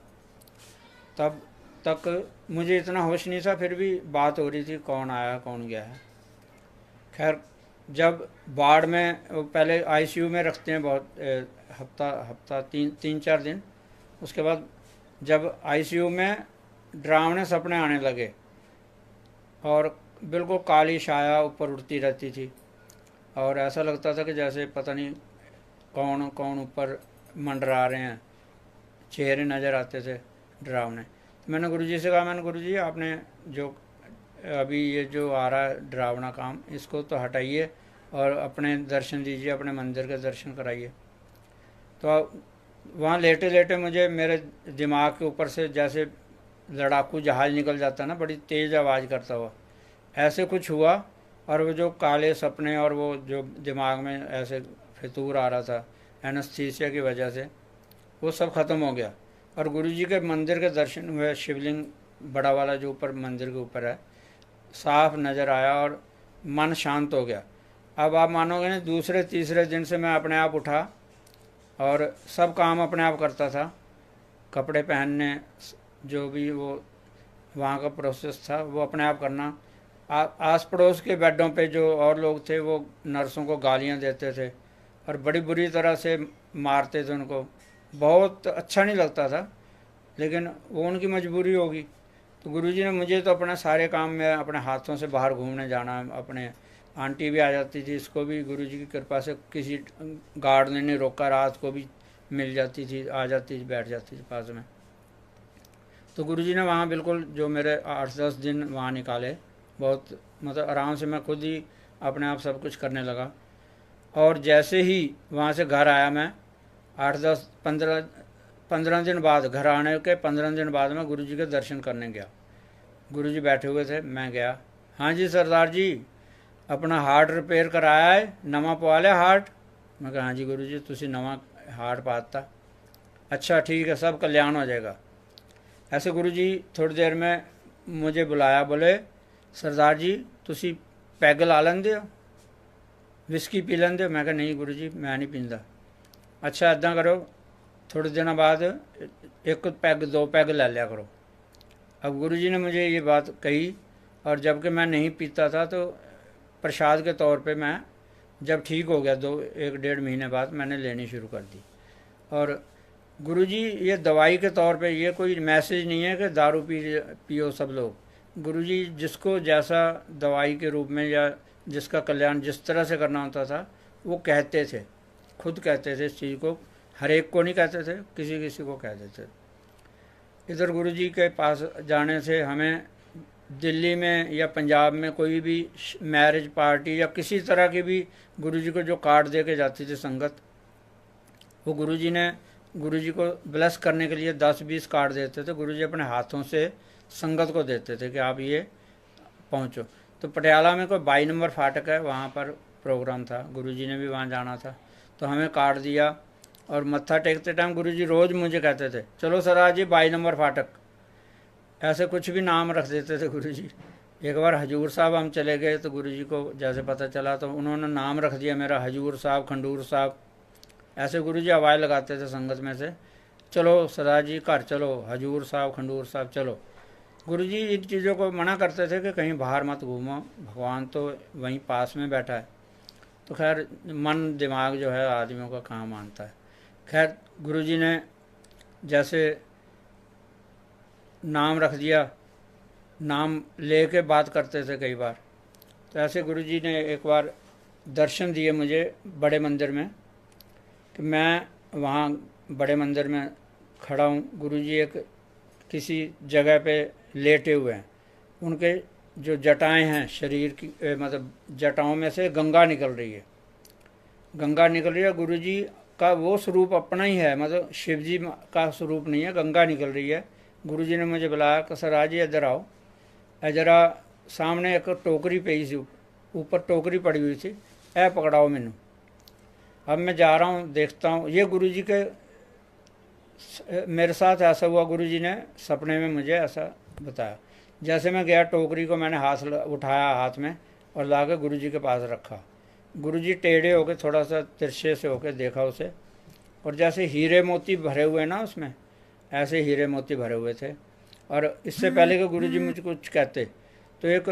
तब तक मुझे इतना होश नहीं था, फिर भी बात हो रही थी कौन आया कौन गया है। खैर जब वार्ड में पहले आईसीयू में रखते हैं बहुत हफ्ता 3-4 दिन, उसके बाद जब आईसीयू में डरावने सपने आने लगे और बिल्कुल काली छाया ऊपर उड़ती रहती थी और ऐसा लगता था कि जैसे पता नहीं कौन कौन ऊपर मंडरा रहे हैं, चेहरे नज़र आते थे डरावने। तो मैंने गुरुजी से कहा, मैंने गुरुजी आपने जो अभी ये जो आ रहा है डरावना काम, इसको तो हटाइए और अपने दर्शन दीजिए, अपने मंदिर के दर्शन कराइए। तो वहाँ लेटे लेटे मुझे मेरे दिमाग के ऊपर से जैसे लड़ाकू जहाज़ निकल जाता ना, बड़ी तेज़ आवाज़ करता हुआ, ऐसे कुछ हुआ। और वो जो काले सपने और वो जो दिमाग में ऐसे फितूर आ रहा था एनेस्थीसिया की वजह से, वो सब ख़त्म हो गया। और गुरुजी के मंदिर के दर्शन हुए, शिवलिंग बड़ा वाला जो ऊपर मंदिर के ऊपर है, साफ नज़र आया और मन शांत हो गया। अब आप मानोगे नहीं, दूसरे तीसरे दिन से मैं अपने आप उठा और सब काम अपने आप करता था, कपड़े पहनने, जो भी वो वहाँ का प्रोसेस था वो अपने आप करना। आस पड़ोस के बेडों पे जो और लोग थे वो नर्सों को गालियाँ देते थे और बड़ी बुरी तरह से मारते थे उनको। बहुत अच्छा नहीं लगता था, लेकिन वो उनकी मजबूरी होगी। तो गुरुजी ने मुझे तो अपने सारे काम में अपने हाथों से बाहर घूमने जाना, अपने आंटी भी आ जाती थी, इसको भी गुरुजी की कृपा से किसी गार्ड ने नहीं रोका, रात को भी मिल जाती थी, आ जाती थी, बैठ जाती थी पास में। तो गुरुजी ने वहाँ बिल्कुल जो मेरे 8-10 दिन वहाँ निकाले, बहुत मतलब आराम से मैं खुद ही अपने आप सब कुछ करने लगा। और जैसे ही वहाँ से घर आया मैं 8-10-15 दिन बाद, घर आने के 15 दिन बाद मैं गुरुजी के दर्शन करने गया। गुरुजी बैठे हुए थे, मैं गया। हाँ जी सरदार जी, अपना हार्ट रिपेयर कराया है, नवा पवा लिया हार्ट? मैं कहा हाँ जी गुरुजी, तुसी नवा हार्ट पाता। अच्छा ठीक है, सब कल्याण हो जाएगा। ऐसे गुरुजी थोड़ी देर में मुझे बुलाया, बोले सरदार जी तुसी पैग ला लेंदे हो, विस्की पी लेंदे हो? मैं कहा नहीं गुरुजी मैं नहीं पींदा। अच्छा इदा करो, थोड़े दिनों बाद 1 पैग 2 पैग ले लिया करो। अब गुरुजी ने मुझे ये बात कही, और जबकि मैं नहीं पीता था, तो प्रसाद के तौर पे मैं जब ठीक हो गया 1-1.5 महीने बाद मैंने लेनी शुरू कर दी। और गुरुजी ये दवाई के तौर पे, ये कोई मैसेज नहीं है कि दारू पियो सब लोग। गुरुजी जिसको जैसा दवाई के रूप में या जिसका कल्याण जिस तरह से करना होता था वो कहते थे, खुद कहते थे इस चीज़ को, हर एक को नहीं कहते थे, किसी किसी को कहते थे। इधर गुरुजी के पास जाने से हमें दिल्ली में या पंजाब में कोई भी मैरिज पार्टी या किसी तरह की भी गुरुजी को जो कार्ड दे के जाती थी संगत, वो गुरुजी को ब्लेस करने के लिए 10-20 कार्ड देते थे। गुरुजी अपने हाथों से संगत को देते थे कि आप ये पहुँचो। तो पटियाला में कोई 22 नंबर फाटक है, वहाँ पर प्रोग्राम था, गुरुजी ने भी वहाँ जाना था, तो हमें कार्ड दिया। और मत्था टेकते टाइम गुरुजी रोज़ मुझे कहते थे चलो सर आज जी 22 नंबर फाटक, ऐसे कुछ भी नाम रख देते थे गुरुजी। एक बार हजूर साहब हम चले गए तो गुरुजी को जैसे पता चला तो उन्होंने नाम रख दिया मेरा, हजूर साहब, खंडूर साहब। ऐसे गुरुजी आवाज़ लगाते थे संगत में से, चलो सरदार जी घर चलो, हजूर साहब, खंडूर साहब चलो। गुरुजी इन चीज़ों को मना करते थे कि कहीं बाहर मत घूमो, भगवान तो वहीं पास में बैठा है। तो खैर मन दिमाग जो है आदमियों का कहाँ मानता है। खैर गुरुजी ने जैसे नाम रख दिया, नाम ले के बात करते थे कई बार। तो ऐसे गुरुजी ने एक बार दर्शन दिए मुझे बड़े मंदिर में, कि मैं वहाँ बड़े मंदिर में खड़ा हूँ, गुरुजी एक किसी जगह पे लेटे हुए हैं, उनके जो जटाएं हैं शरीर की, मतलब जटाओं में से गंगा निकल रही है, गंगा निकल रही है। गुरुजी का वो स्वरूप अपना ही है, मतलब शिव जी का स्वरूप नहीं है, गंगा निकल रही है। गुरु जी ने मुझे बुलाया कि सर जी इधर आओ, जरा सामने एक टोकरी पई सी, ऊपर टोकरी पड़ी हुई थी, ए पकड़ाओ मैनू। अब मैं जा रहा हूँ, देखता हूँ ये गुरु जी के मेरे साथ ऐसा हुआ। गुरु जी ने सपने में मुझे ऐसा बताया। जैसे मैं गया, टोकरी को मैंने उठाया हाथ में और ला के गुरु जी के पास रखा। गुरु जी टेढ़े होके, थोड़ा सा तिरछे से होके देखा उसे, और जैसे हीरे मोती भरे हुए ना उसमें, ऐसे हीरे मोती भरे हुए थे। और इससे पहले कि गुरु जी मुझे कुछ कहते, तो एक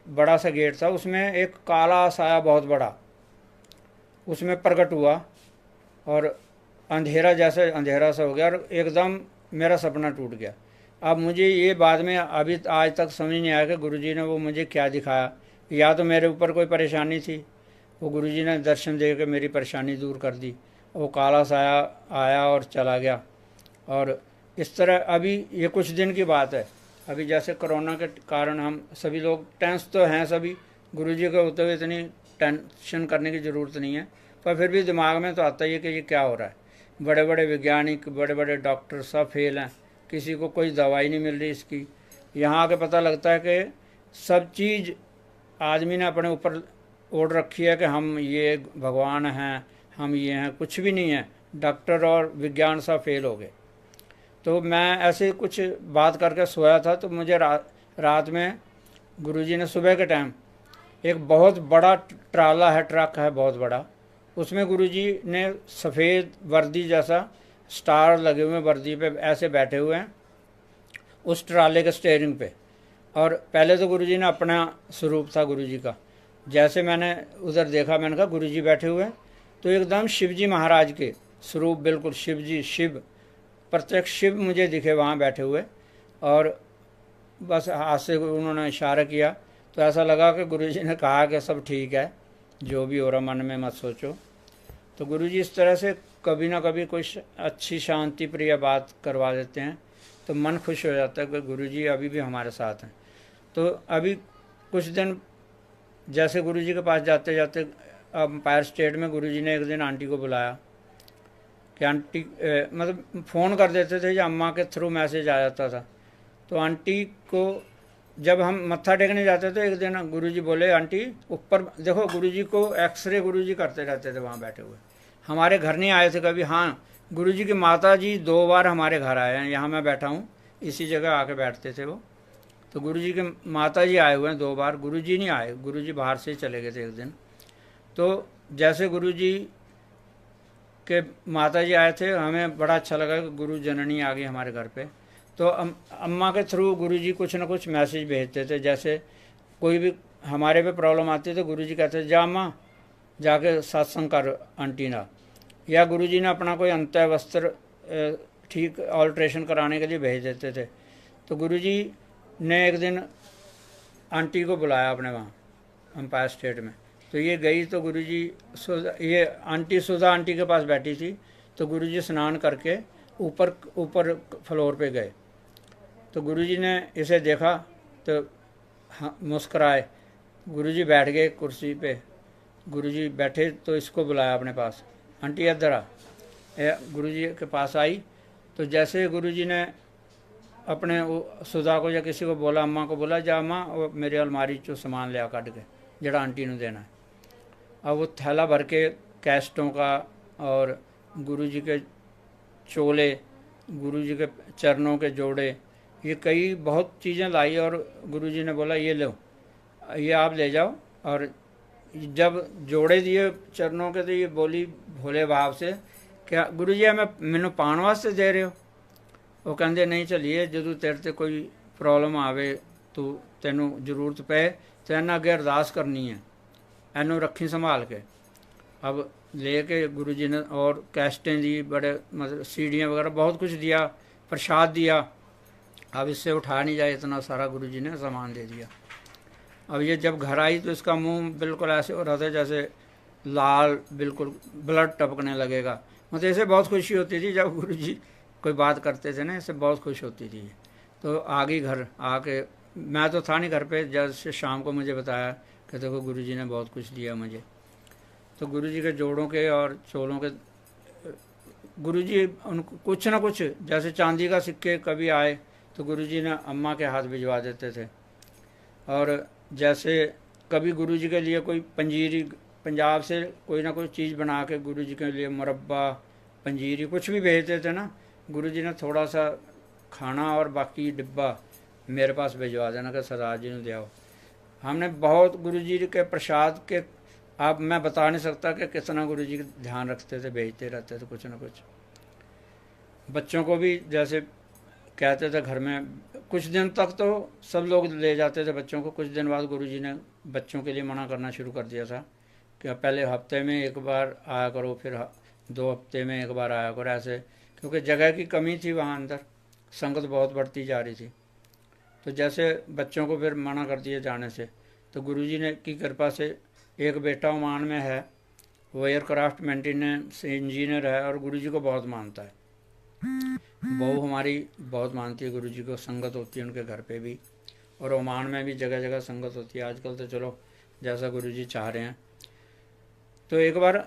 बड़ा सा गेट था, उसमें एक काला साया बहुत बड़ा उसमें प्रकट हुआ, और अंधेरा जैसे अंधेरा सा हो गया, और एकदम मेरा सपना टूट गया। अब मुझे ये बाद में अभी आज तक समझ नहीं आया कि गुरुजी ने वो मुझे क्या दिखाया। या तो मेरे ऊपर कोई परेशानी थी, वो गुरुजी ने दर्शन दे के मेरी परेशानी दूर कर दी, वो काला साया आया और चला गया। और इस तरह अभी ये कुछ दिन की बात है, अभी जैसे कोरोना के कारण हम सभी लोग टेंस तो हैं सभी, गुरुजी के होते हुए इतनी टेंशन करने की ज़रूरत नहीं है, पर फिर भी दिमाग में तो आता ही है कि ये क्या हो रहा है। बड़े बड़े वैज्ञानिक, बड़े बड़े डॉक्टर सब फेल हैं, किसी को कोई दवाई नहीं मिल रही इसकी। यहाँ आके पता लगता है कि सब चीज़ आदमी ने अपने ऊपर ओढ़ रखी है कि हम ये भगवान हैं, हम ये हैं, कुछ भी नहीं है। डॉक्टर और विज्ञान सब फेल हो गए। तो मैं ऐसे कुछ बात करके सोया था, तो मुझे रात में गुरुजी ने सुबह के टाइम एक बहुत बड़ा ट्राला है, ट्रक है बहुत बड़ा, उसमें गुरुजी ने सफ़ेद वर्दी जैसा स्टार लगे हुए वर्दी पे ऐसे बैठे हुए हैं उस ट्राले के स्टेयरिंग पे। और पहले तो गुरुजी ने अपना स्वरूप था गुरुजी का, जैसे मैंने उधर देखा, मैंने कहा गुरुजी बैठे हुए हैं, तो एकदम शिवजी महाराज के स्वरूप, बिल्कुल शिवजी, शिव, प्रत्यक्ष शिव मुझे दिखे वहाँ बैठे हुए। और बस हाथ से उन्होंने इशारा किया, तो ऐसा लगा कि गुरुजी ने कहा कि सब ठीक है, जो भी हो रहा मन में मत सोचो। तो गुरुजी इस तरह से कभी ना कभी कोई अच्छी शांति प्रिय बात करवा देते हैं, तो मन खुश हो जाता है कि गुरुजी अभी भी हमारे साथ हैं। तो अभी कुछ दिन जैसे गुरुजी के पास जाते जाते एम्पायर स्टेट में गुरुजी ने एक दिन आंटी को बुलाया कि आंटी मतलब फ़ोन कर देते थे, या अम्मा के थ्रू मैसेज आ जाता था। तो आंटी को जब हम मत्था टेकने जाते थे, एक दिन गुरुजी बोले, आंटी ऊपर देखो। गुरुजी को एक्सरे गुरुजी करते रहते थे वहाँ बैठे हुए, हमारे घर नहीं आए थे कभी। हाँ, गुरुजी की माता जी 2 बार हमारे घर आए हैं, यहाँ मैं बैठा हूँ इसी जगह आके बैठते थे वो। तो गुरुजी के माता जी आए हुए हैं 2 बार, गुरुजी नहीं आए, गुरुजी बाहर से ही चले गए थे एक दिन। तो जैसे गुरुजी के माता जी आए थे, हमें बड़ा अच्छा लगा कि गुरु जननी आ गई हमारे घर पे। तो अम्मा के थ्रू गुरुजी कुछ ना कुछ मैसेज भेजते थे। जैसे कोई भी हमारे पे प्रॉब्लम आती तो गुरुजी कहते थे, जा अम्मा जाके सत्संग कर आंटी ना। या गुरुजी ने अपना कोई अंत्य वस्त्र ठीक ऑल्ट्रेशन कराने के लिए भेज देते थे। तो गुरुजी ने एक दिन आंटी को बुलाया अपने वहाँ एम्पायर स्टेट में। तो ये गई, तो गुरुजी ये आंटी सुधा आंटी के पास बैठी थी। तो गुरुजी स्नान करके ऊपर फ्लोर पे गए। तो गुरुजी ने इसे देखा तो हाँ मुस्कराए। गुरुजी बैठ गए कुर्सी पे। गुरुजी बैठे तो इसको बुलाया अपने पास, आंटी इधर आ। गुरुजी के पास आई। तो जैसे गुरुजी ने अपने सुधा को या किसी को बोला, अम्मा को बोला, जा अम्मा वो मेरी अलमारी चो सामान लिया कट के जड़ा आंटी ने देना है। अब वो थैला भर के कैस्टों का और गुरुजी के चोले, गुरुजी के चरणों के जोड़े, ये कई बहुत चीज़ें लाई। और गुरुजी ने बोला, ये लो, ये आप ले जाओ। और जब जोड़े दिए चरणों के, तो ये बोली भोले भाव से, क्या गुरुजी हमें मैनू पाण वास्ते दे रहे हो? वो कहते नहीं, चलिए जो तेरे ते कोई प्रॉब्लम आवे, तू तेनू जरूरत पे तो इन्हें अगे अरदास करनी है, इनू रखी संभाल के। अब लेके गुरुजी ने और कैस्टें दी, बड़े मतलब सीढ़ियाँ वगैरह बहुत कुछ दिया, प्रसाद दिया। अब इससे उठा नहीं जाए इतना सारा गुरुजी ने सामान दे दिया। अब ये जब घर आई तो इसका मुंह बिल्कुल ऐसे हो रहा था जैसे लाल, बिल्कुल ब्लड टपकने लगेगा। मतलब ऐसे बहुत खुशी होती थी जब गुरुजी कोई बात करते थे ना, इससे बहुत खुश होती थी। तो आ गई घर आके, मैं तो था नहीं घर पे, जब से शाम को मुझे बताया कि देखो गुरुजी ने बहुत कुछ दिया मुझे। तो गुरुजी के जोड़ों के और चोलों के गुरुजी उनको कुछ ना कुछ, जैसे चांदी का सिक्के कभी आए तो गुरुजी ने अम्मा के हाथ भिजवा देते थे। और जैसे कभी गुरुजी के लिए कोई पंजीरी, पंजाब से कोई ना कोई चीज़ बना के गुरुजी के लिए मुरब्बा, पंजीरी कुछ भी भेजते थे ना, गुरुजी ने थोड़ा सा खाना और बाकी डिब्बा मेरे पास भिजवा देना कि सरदार जी ने दिया। हमने बहुत गुरुजी के प्रसाद के, आप मैं बता नहीं सकता कि कितना गुरुजी का ध्यान रखते थे, भेजते रहते थे कुछ ना कुछ। बच्चों को भी जैसे कहते थे घर में, कुछ दिन तक तो सब लोग ले जाते थे बच्चों को, कुछ दिन बाद गुरुजी ने बच्चों के लिए मना करना शुरू कर दिया था कि पहले हफ्ते में एक बार आया करो, फिर 2 हफ्ते में एक बार आया करो, ऐसे, क्योंकि जगह की कमी थी वहाँ अंदर, संगत बहुत बढ़ती जा रही थी। तो जैसे बच्चों को फिर मना कर दिया जाने से, तो गुरुजी ने की कृपा से एक बेटा ओमान में है, वो एयरक्राफ्ट मेंटेनेंस इंजीनियर है और गुरुजी को बहुत मानता है। बहू हमारी बहुत मानती है गुरुजी को, संगत होती है उनके घर पे भी, और ओमान में भी जगह जगह संगत होती है आजकल, तो चलो जैसा गुरुजी चाह रहे हैं। तो एक बार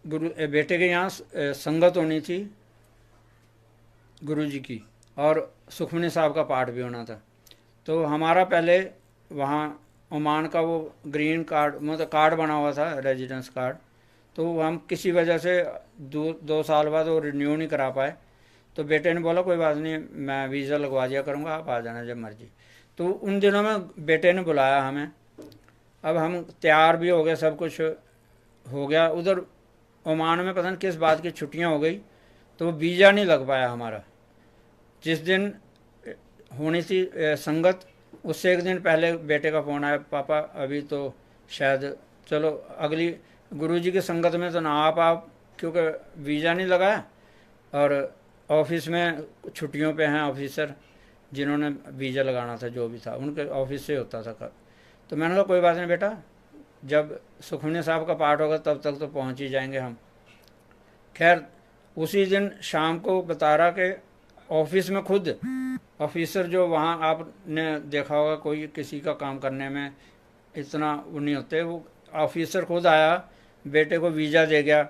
बेटे के यहाँ संगत होनी थी गुरुजी की, और सुखमनी साहब का पाठ भी होना था। तो हमारा पहले वहाँ ओमान का वो ग्रीन कार्ड, मतलब कार्ड बना हुआ था, रेजिडेंस कार्ड, तो हम किसी वजह से 2 साल बाद वो रिन्यू नहीं करा पाए। तो बेटे ने बोला कोई बात नहीं, मैं वीज़ा लगवा दिया करूँगा, आप आ जाना जब मर्जी। तो उन दिनों में बेटे ने बुलाया हमें, अब हम तैयार भी हो गए, सब कुछ हो गया। उधर ओमान में पता नहीं किस बात की छुट्टियाँ हो गई, तो वीज़ा नहीं लग पाया हमारा। जिस दिन होनी थी संगत, उससे एक दिन पहले बेटे का फ़ोन आया, पापा अभी तो शायद चलो अगली गुरुजी की संगत में तो ना आप क्योंकि वीज़ा नहीं लगाया, और ऑफिस में छुट्टियों पे हैं ऑफिसर जिन्होंने वीज़ा लगाना था, जो भी था उनके ऑफिस से होता था। तो मैंने कहा कोई बात नहीं बेटा, जब सुखमनी साहब का पाठ होगा तब तक तो पहुंच ही जाएंगे हम। खैर उसी दिन शाम को बता रहा कि ऑफिस में खुद ऑफिसर, जो वहाँ आपने देखा होगा कोई किसी का काम करने में इतना वो नहीं होते, वो ऑफिसर खुद आया, बेटे को वीज़ा दे गया।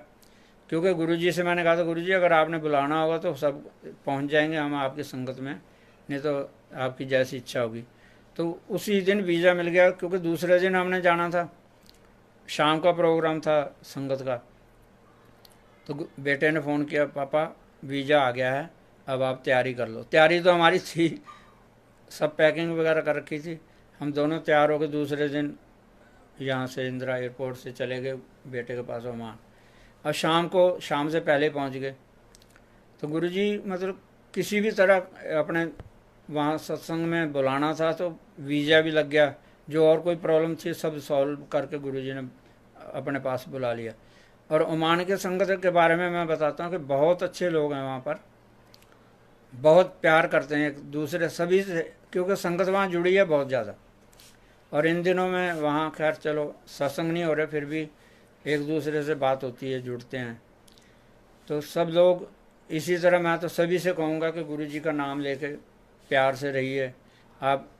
क्योंकि गुरुजी से मैंने कहा था गुरुजी अगर आपने बुलाना होगा तो सब पहुँच जाएंगे हम आपकी संगत में, नहीं तो आपकी जैसी इच्छा होगी। तो उसी दिन वीज़ा मिल गया, क्योंकि दूसरे दिन हमने जाना था, शाम का प्रोग्राम था संगत का। तो बेटे ने फ़ोन किया, पापा वीज़ा आ गया है, अब आप तैयारी कर लो। तैयारी तो हमारी थी, सब पैकिंग वगैरह कर रखी थी। हम दोनों तैयार हो गए, दूसरे दिन यहाँ से इंदिरा एयरपोर्ट से चले गए बेटे के पास ओमान, और शाम से पहले पहुँच गए। तो गुरुजी मतलब किसी भी तरह अपने वहाँ सत्संग में बुलाना था, तो वीज़ा भी लग गया, जो और कोई प्रॉब्लम थी सब सॉल्व करके गुरुजी ने अपने पास बुला लिया। और ओमान के संगत के बारे में मैं बताता हूँ कि बहुत अच्छे लोग हैं वहाँ पर, बहुत प्यार करते हैं एक दूसरे सभी से, क्योंकि संगत वहाँ जुड़ी है बहुत ज़्यादा। और इन दिनों में वहाँ खैर चलो सत्संग नहीं हो रहे, फिर भी एक दूसरे से बात होती है, जुड़ते हैं। तो सब लोग इसी तरह, मैं तो सभी से कहूँगा कि गुरुजी का नाम लेके प्यार से रहिए। आप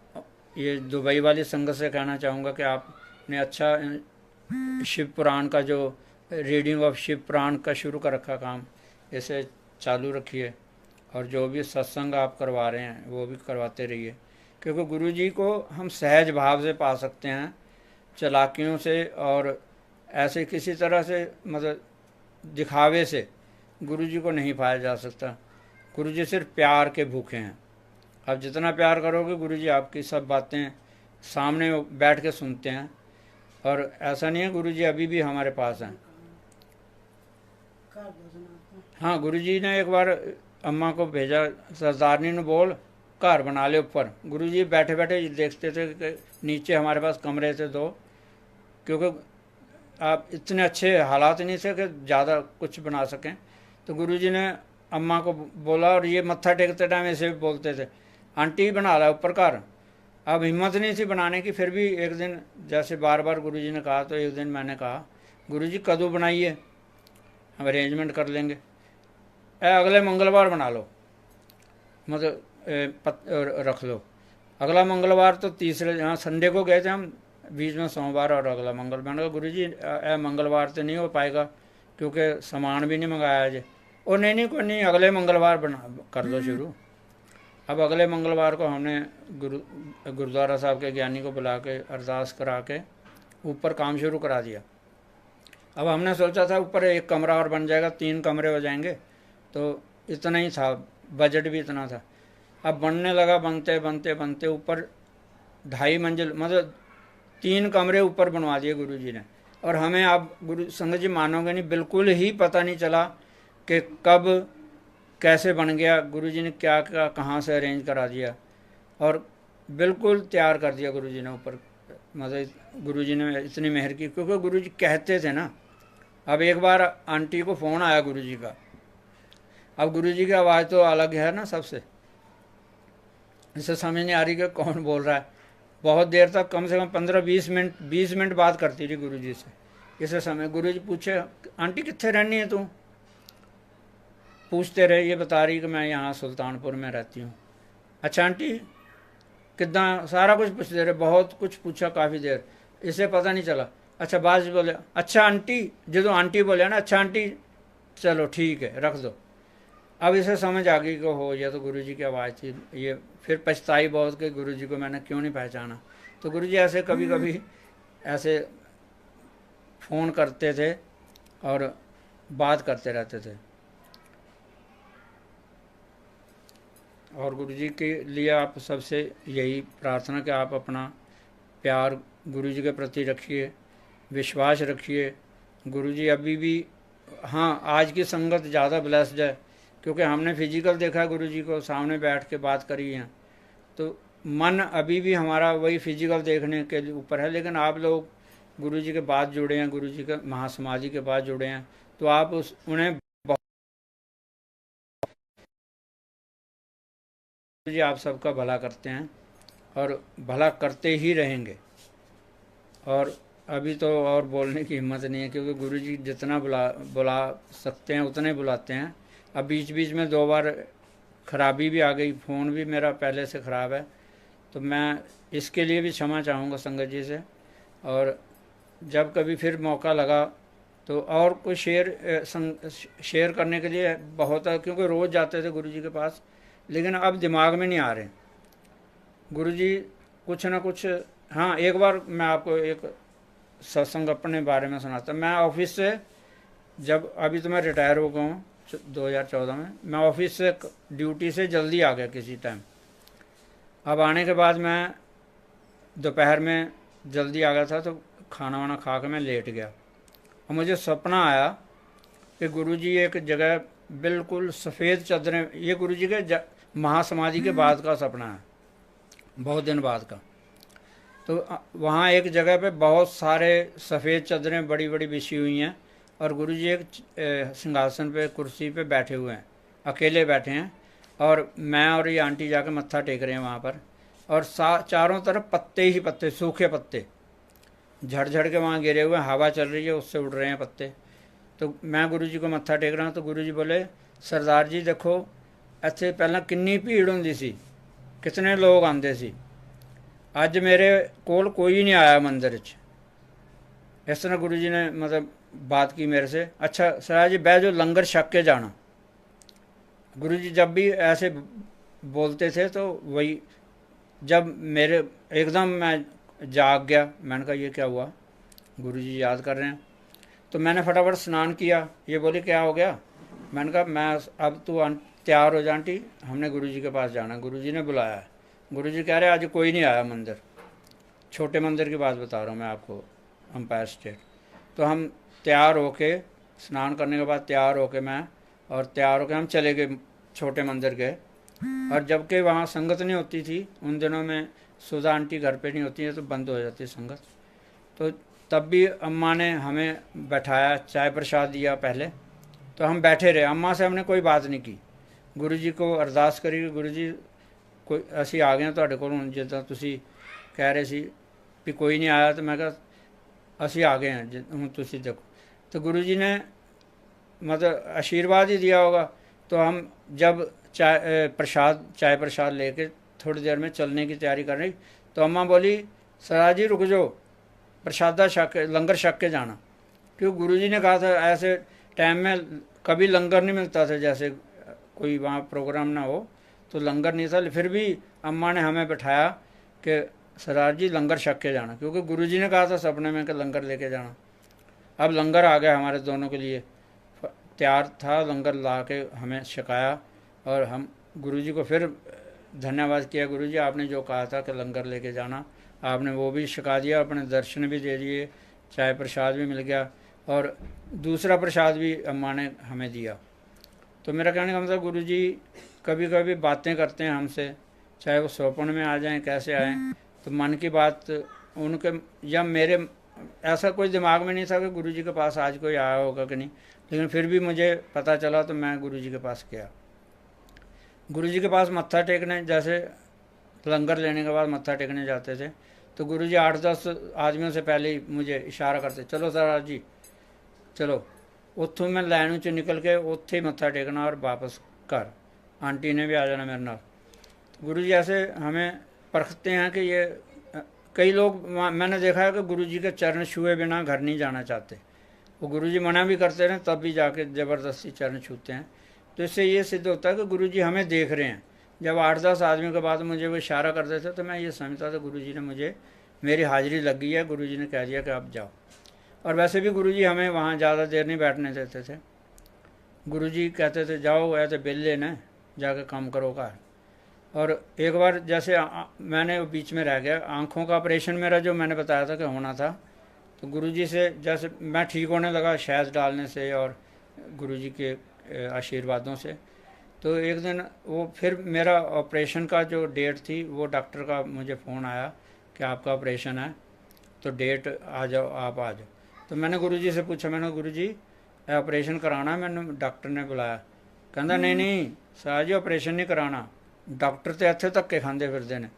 ये दुबई वाली संगत से कहना चाहूँगा कि आपने अच्छा शिव पुराण का जो रीडिंग ऑफ शिव पुराण का शुरू कर रखा काम, इसे चालू रखिए, और जो भी सत्संग आप करवा रहे हैं वो भी करवाते रहिए, क्योंकि गुरुजी को हम सहज भाव से पा सकते हैं, चालाकियों से और ऐसे किसी तरह से मतलब दिखावे से गुरुजी को नहीं पाया जा सकता। गुरुजी सिर्फ प्यार के भूखे हैं। आप जितना प्यार करोगे गुरुजी आपकी सब बातें सामने बैठ के सुनते हैं। और ऐसा नहीं है, गुरुजी अभी भी हमारे पास हैं। हाँ, गुरुजी ने एक बार अम्मा को भेजा, सरदारनी ने बोल घर बना ले ऊपर। गुरुजी बैठे बैठे देखते थे कि नीचे हमारे पास कमरे थे 2, क्योंकि आप इतने अच्छे हालात नहीं थे कि ज़्यादा कुछ बना सकें। तो गुरुजी ने अम्मा को बोला, और ये मत्था टेकते टाइम ऐसे भी बोलते थे, आंटी बना ला ऊपर घर। अब हिम्मत नहीं थी बनाने की, फिर भी एक दिन जैसे बार बार गुरुजी ने कहा, तो एक दिन मैंने कहा गुरुजी कदू बनाइए, हम अरेंजमेंट कर लेंगे, अगले मंगलवार बना लो, मतलब रख लो। अगला मंगलवार तो तीसरे, हाँ संडे को गए थे हम बीच में सोमवार और अगला मंगल। मैंने कहा गुरु जी मंगलवार तो नहीं हो पाएगा क्योंकि सामान भी नहीं मंगाया आज। और नहीं नहीं कोई नहीं, अगले मंगलवार बना कर दो शुरू। अब अगले मंगलवार को हमने गुरुद्वारा साहब के ज्ञानी को बुला के अरदास करा के ऊपर काम शुरू करा दिया। अब हमने सोचा था ऊपर एक कमरा और बन जाएगा, 3 कमरे हो जाएंगे, तो इतना ही था, बजट भी इतना था। अब बनने लगा, बनते बनते बनते ऊपर 2.5 मंजिल, मतलब 3 कमरे ऊपर बनवा दिए गुरु जी ने। और हमें, आप गुरु संगत जी मानोगे नहीं, बिल्कुल ही पता नहीं चला कि कब कैसे बन गया। गुरु जी ने क्या क्या कहाँ से अरेंज करा दिया और बिल्कुल तैयार कर दिया गुरु जी ने ऊपर। मतलब गुरु जी ने इतनी मेहर की, क्योंकि गुरु जी कहते थे ना। अब एक बार आंटी को फ़ोन आया गुरु जी का। अब गुरु जी की आवाज़ तो अलग है ना सबसे, इसे समझ नहीं आ रही कि कौन बोल रहा है। बहुत देर तक, कम से कम 15-20 मिनट बात करती रही गुरु जी से। इसे समय गुरु जी पूछे, आंटी कितने रहनी है तू? पूछते रहे, ये बता रही कि मैं यहाँ सुल्तानपुर में रहती हूँ। अच्छा आंटी कितना, सारा कुछ पूछते रहे, बहुत कुछ पूछा काफ़ी देर, इसे पता नहीं चला। अच्छा बाद बोले, अच्छा आंटी, जो आंटी बोले ना, अच्छा आंटी चलो ठीक है रख दो। अब इसे समझ आ गई कि हो, ये तो गुरु जी की आवाज़ थी। ये फिर पछताई बहुत कि गुरु जी को मैंने क्यों नहीं पहचाना। तो गुरु जी ऐसे कभी कभी ऐसे फ़ोन करते थे और बात करते रहते थे। और गुरु जी के लिए आप सबसे यही प्रार्थना कि आप अपना प्यार गुरु जी के प्रति रखिए, विश्वास रखिए। गुरु जी अभी भी, हाँ आज की संगत ज़्यादा ब्लेस्ड है क्योंकि हमने फिजिकल देखा है गुरु जी को, सामने बैठ के बात करी है, तो मन अभी भी हमारा वही फिजिकल देखने के ऊपर है। लेकिन आप लोग गुरु जी के बाद जुड़े हैं, गुरु जी के महासमाधि के बाद जुड़े हैं, तो आप उन्हें जी आप सबका भला करते हैं और भला करते ही रहेंगे। और अभी तो और बोलने की हिम्मत नहीं है क्योंकि गुरु जी जितना बुला सकते हैं उतने बुलाते हैं। अब बीच बीच में 2 बार खराबी भी आ गई, फ़ोन भी मेरा पहले से ख़राब है, तो मैं इसके लिए भी क्षमा चाहूँगा संगत जी से। और जब कभी फिर मौका लगा तो और कोई शेयर करने के लिए बहुत है, क्योंकि रोज़ जाते थे गुरु जी के पास, लेकिन अब दिमाग में नहीं आ रहे गुरु जी कुछ ना कुछ। हाँ एक बार मैं आपको एक सत्संग अपने बारे में सुनाता। मैं ऑफिस से, जब अभी तो मैं रिटायर हो गया हूँ 2014 में, मैं ऑफिस से ड्यूटी से जल्दी आ गया किसी टाइम। अब आने के बाद मैं दोपहर में जल्दी आ गया था, तो खाना वाना खा के मैं लेट गया और मुझे सपना आया कि गुरु जी एक जगह बिल्कुल सफ़ेद चादरें, ये गुरु जी के महासमाधि के बाद का सपना है, बहुत दिन बाद का। तो वहाँ एक जगह पे बहुत सारे सफ़ेद चादरें बड़ी बड़ी बिछी हुई हैं और गुरु जी एक सिंहासन पे, कुर्सी पे बैठे हुए हैं, अकेले बैठे हैं, और मैं और ये आंटी जाके मत्था टेक रहे हैं वहाँ पर। और चारों तरफ पत्ते ही पत्ते, सूखे पत्ते झड़ झड़ के वहाँ गिरे हुए हैं, हवा चल रही है उससे उड़ रहे हैं पत्ते। तो मैं गुरु जी को मत्था टेक रहा हूँ, तो गुरु जी बोले, सरदार जी देखो ਇੱਥੇ ਪਹਿਲਾਂ किन्नी भीड़ होंदी सी, कितने लोग आते सी, अज मेरे कोल कोई नहीं आया मंदिर च। इस तरह गुरु जी ने मतलब बात की मेरे से। अच्छा सरदार जी बह जो, लंगर छक के जाना। गुरु जी जब भी ऐसे बोलते थे तो वही, जब मेरे एकदम मैं जाग गया, मैंने कहा ये क्या हुआ, गुरु जी याद कर रहे हैं। तो मैंने फटाफट स्नान किया। ये बोले क्या हो गया, मैंने कहा मैं अब तू तैयार हो जा आंटी, हमने गुरु जी के पास जाना, गुरु जी ने बुलाया है। गुरु जी कह रहे आज कोई नहीं आया मंदिर, छोटे मंदिर की बात बता रहा हूँ मैं आपको, एम्पायर स्टेट। तो हम तैयार होके, स्नान करने के बाद तैयार होके मैं, और तैयार होके हम चले गए छोटे मंदिर गए। और जबकि वहाँ संगत नहीं होती थी उन दिनों में, सुधा आंटी घर पे नहीं होती है तो बंद हो जाती संगत। तो तब भी अम्मा ने हमें बैठाया, चाय प्रसाद दिया पहले, तो हम बैठे रहे। अम्मा से हमने कोई बात नहीं की, गुरु जी को अरदास करी, गुरु जी कोई ਅਸੀਂ आ गए ਤੁਹਾਡੇ ਕੋਲ, ਹੁਣ ਜਿੱਦਾਂ ਤੁਸੀਂ ਕਹਿ ਰਹੇ ਸੀ भी कोई नहीं आया, तो मैं कहा ਅਸੀਂ आ गए हैं ਹੁਣ ਤੁਸੀਂ देखो। तो गुरु जी ने मतलब आशीर्वाद ही दिया होगा। तो हम जब चाय प्रसाद लेके थोड़ी देर में चलने की तैयारी कर रही, तो अम्मा बोली सरदार जी रुक जाओ, प्रसादा छक के, लंगर छक के जाना। क्योंकि गुरुजी ने कहा था ऐसे टाइम में कभी लंगर नहीं मिलता था, जैसे कोई वहाँ प्रोग्राम ना हो तो लंगर नहीं था, फिर भी अम्मा ने हमें बैठाया कि सरदार जी लंगर छक के जाना, क्योंकि गुरुजी ने कहा था सपने में कि लंगर लेके जाना। अब लंगर आ गया हमारे दोनों के लिए, तैयार था, लंगर ला के हमें छकाया और हम गुरुजी को फिर धन्यवाद किया, गुरुजी आपने जो कहा था कि लंगर लेके जाना, आपने वो भी छका दिया, अपने दर्शन भी दे दिए, चाय प्रसाद भी मिल गया और दूसरा प्रसाद भी अम्मा ने हमें दिया। तो मेरा कहने का मतलब गुरुजी कभी कभी बातें करते हैं हमसे, चाहे वो स्वप्न में आ जाएं कैसे आएँ, तो मन की बात उनके या मेरे ऐसा कोई दिमाग में नहीं था कि गुरुजी के पास आज कोई आया होगा कि नहीं, लेकिन फिर भी मुझे पता चला तो मैं गुरुजी के पास गया। गुरुजी के पास मत्था टेकने, जैसे लंगर लेने के बाद मत्था टेकने जाते थे तो गुरुजी 8-10 आदमियों से पहले ही मुझे इशारा करते, चलो सरदार जी चलो। उत्थों मैं लाइन चो निकल के उत्थे ही मत्था टेकना और वापस घर, आंटी ने भी आ जाना मेरे नाल। गुरुजी ऐसे हमें परखते हैं कि ये कई लोग मैंने देखा है कि गुरुजी के चरण छुए बिना घर नहीं जाना चाहते, वो गुरुजी मना भी करते रहे तब भी जाके ज़बरदस्ती चरण छूते हैं। तो इससे ये सिद्ध होता है कि गुरुजी हमें देख रहे हैं। जब 8-10 आदमियों के बाद मुझे वो इशारा करते थे तो मैं ये समझता था गुरुजी ने मुझे, मेरी हाजिरी लग गई है, गुरुजी ने कह दिया कि आप जाओ। और वैसे भी गुरुजी हमें वहाँ ज़्यादा देर नहीं बैठने देते थे, गुरुजी कहते थे जाओ ऐसे बिल लेना जाके काम करो घर। और एक बार जैसे मैंने बीच में रह गया, आँखों का ऑपरेशन मेरा जो मैंने बताया था कि होना था, तो गुरुजी से जैसे मैं ठीक होने लगा शहद डालने से और गुरुजी के आशीर्वादों से, तो एक दिन वो फिर मेरा ऑपरेशन का जो डेट थी वो डॉक्टर का मुझे फ़ोन आया कि आपका ऑपरेशन है तो डेट आ जाओ, आप आ जाओ। तो मैंने गुरुजी से पूछा, मैंने गुरुजी ऑपरेशन कराना, मैंने डॉक्टर ने बुलाया, कहता नहीं नहीं सर जी ऑपरेशन नहीं कराना, डॉक्टर तो इत्थे धक्के खाते फिरते हैं।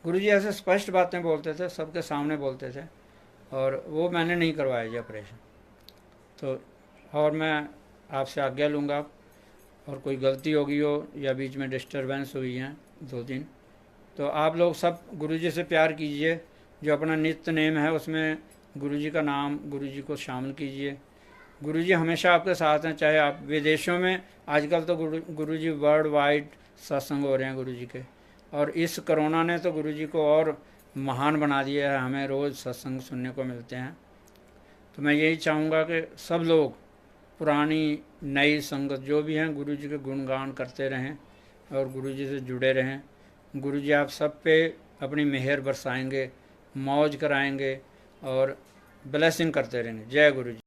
गुरुजी ऐसे स्पष्ट बातें बोलते थे, सबके सामने बोलते थे, और वो मैंने नहीं करवाया जी ऑपरेशन। तो और मैं आपसे आज्ञा लूँगा, और कोई गलती होगी हो या बीच में डिस्टरबेंस हुई है 2 दिन, तो आप लोग सब गुरुजी से प्यार कीजिए, जो अपना नित्य नेम है उसमें गुरुजी का नाम, गुरुजी को शामिल कीजिए। गुरुजी हमेशा आपके साथ हैं, चाहे आप विदेशों में, आजकल तो गुरुजी वर्ल्ड वाइड सत्संग हो रहे हैं गुरुजी के, और इस कोरोना ने तो गुरुजी को और महान बना दिया है, हमें रोज़ सत्संग सुनने को मिलते हैं। तो मैं यही चाहूँगा कि सब लोग पुरानी नई संगत जो भी हैं गुरुजी के गुणगान करते रहें और गुरुजी से जुड़े रहें। गुरुजी आप सब पे अपनी मेहर बरसाएंगे, मौज कराएंगे और ब्लेसिंग करते रहेंगे। जय गुरुजी।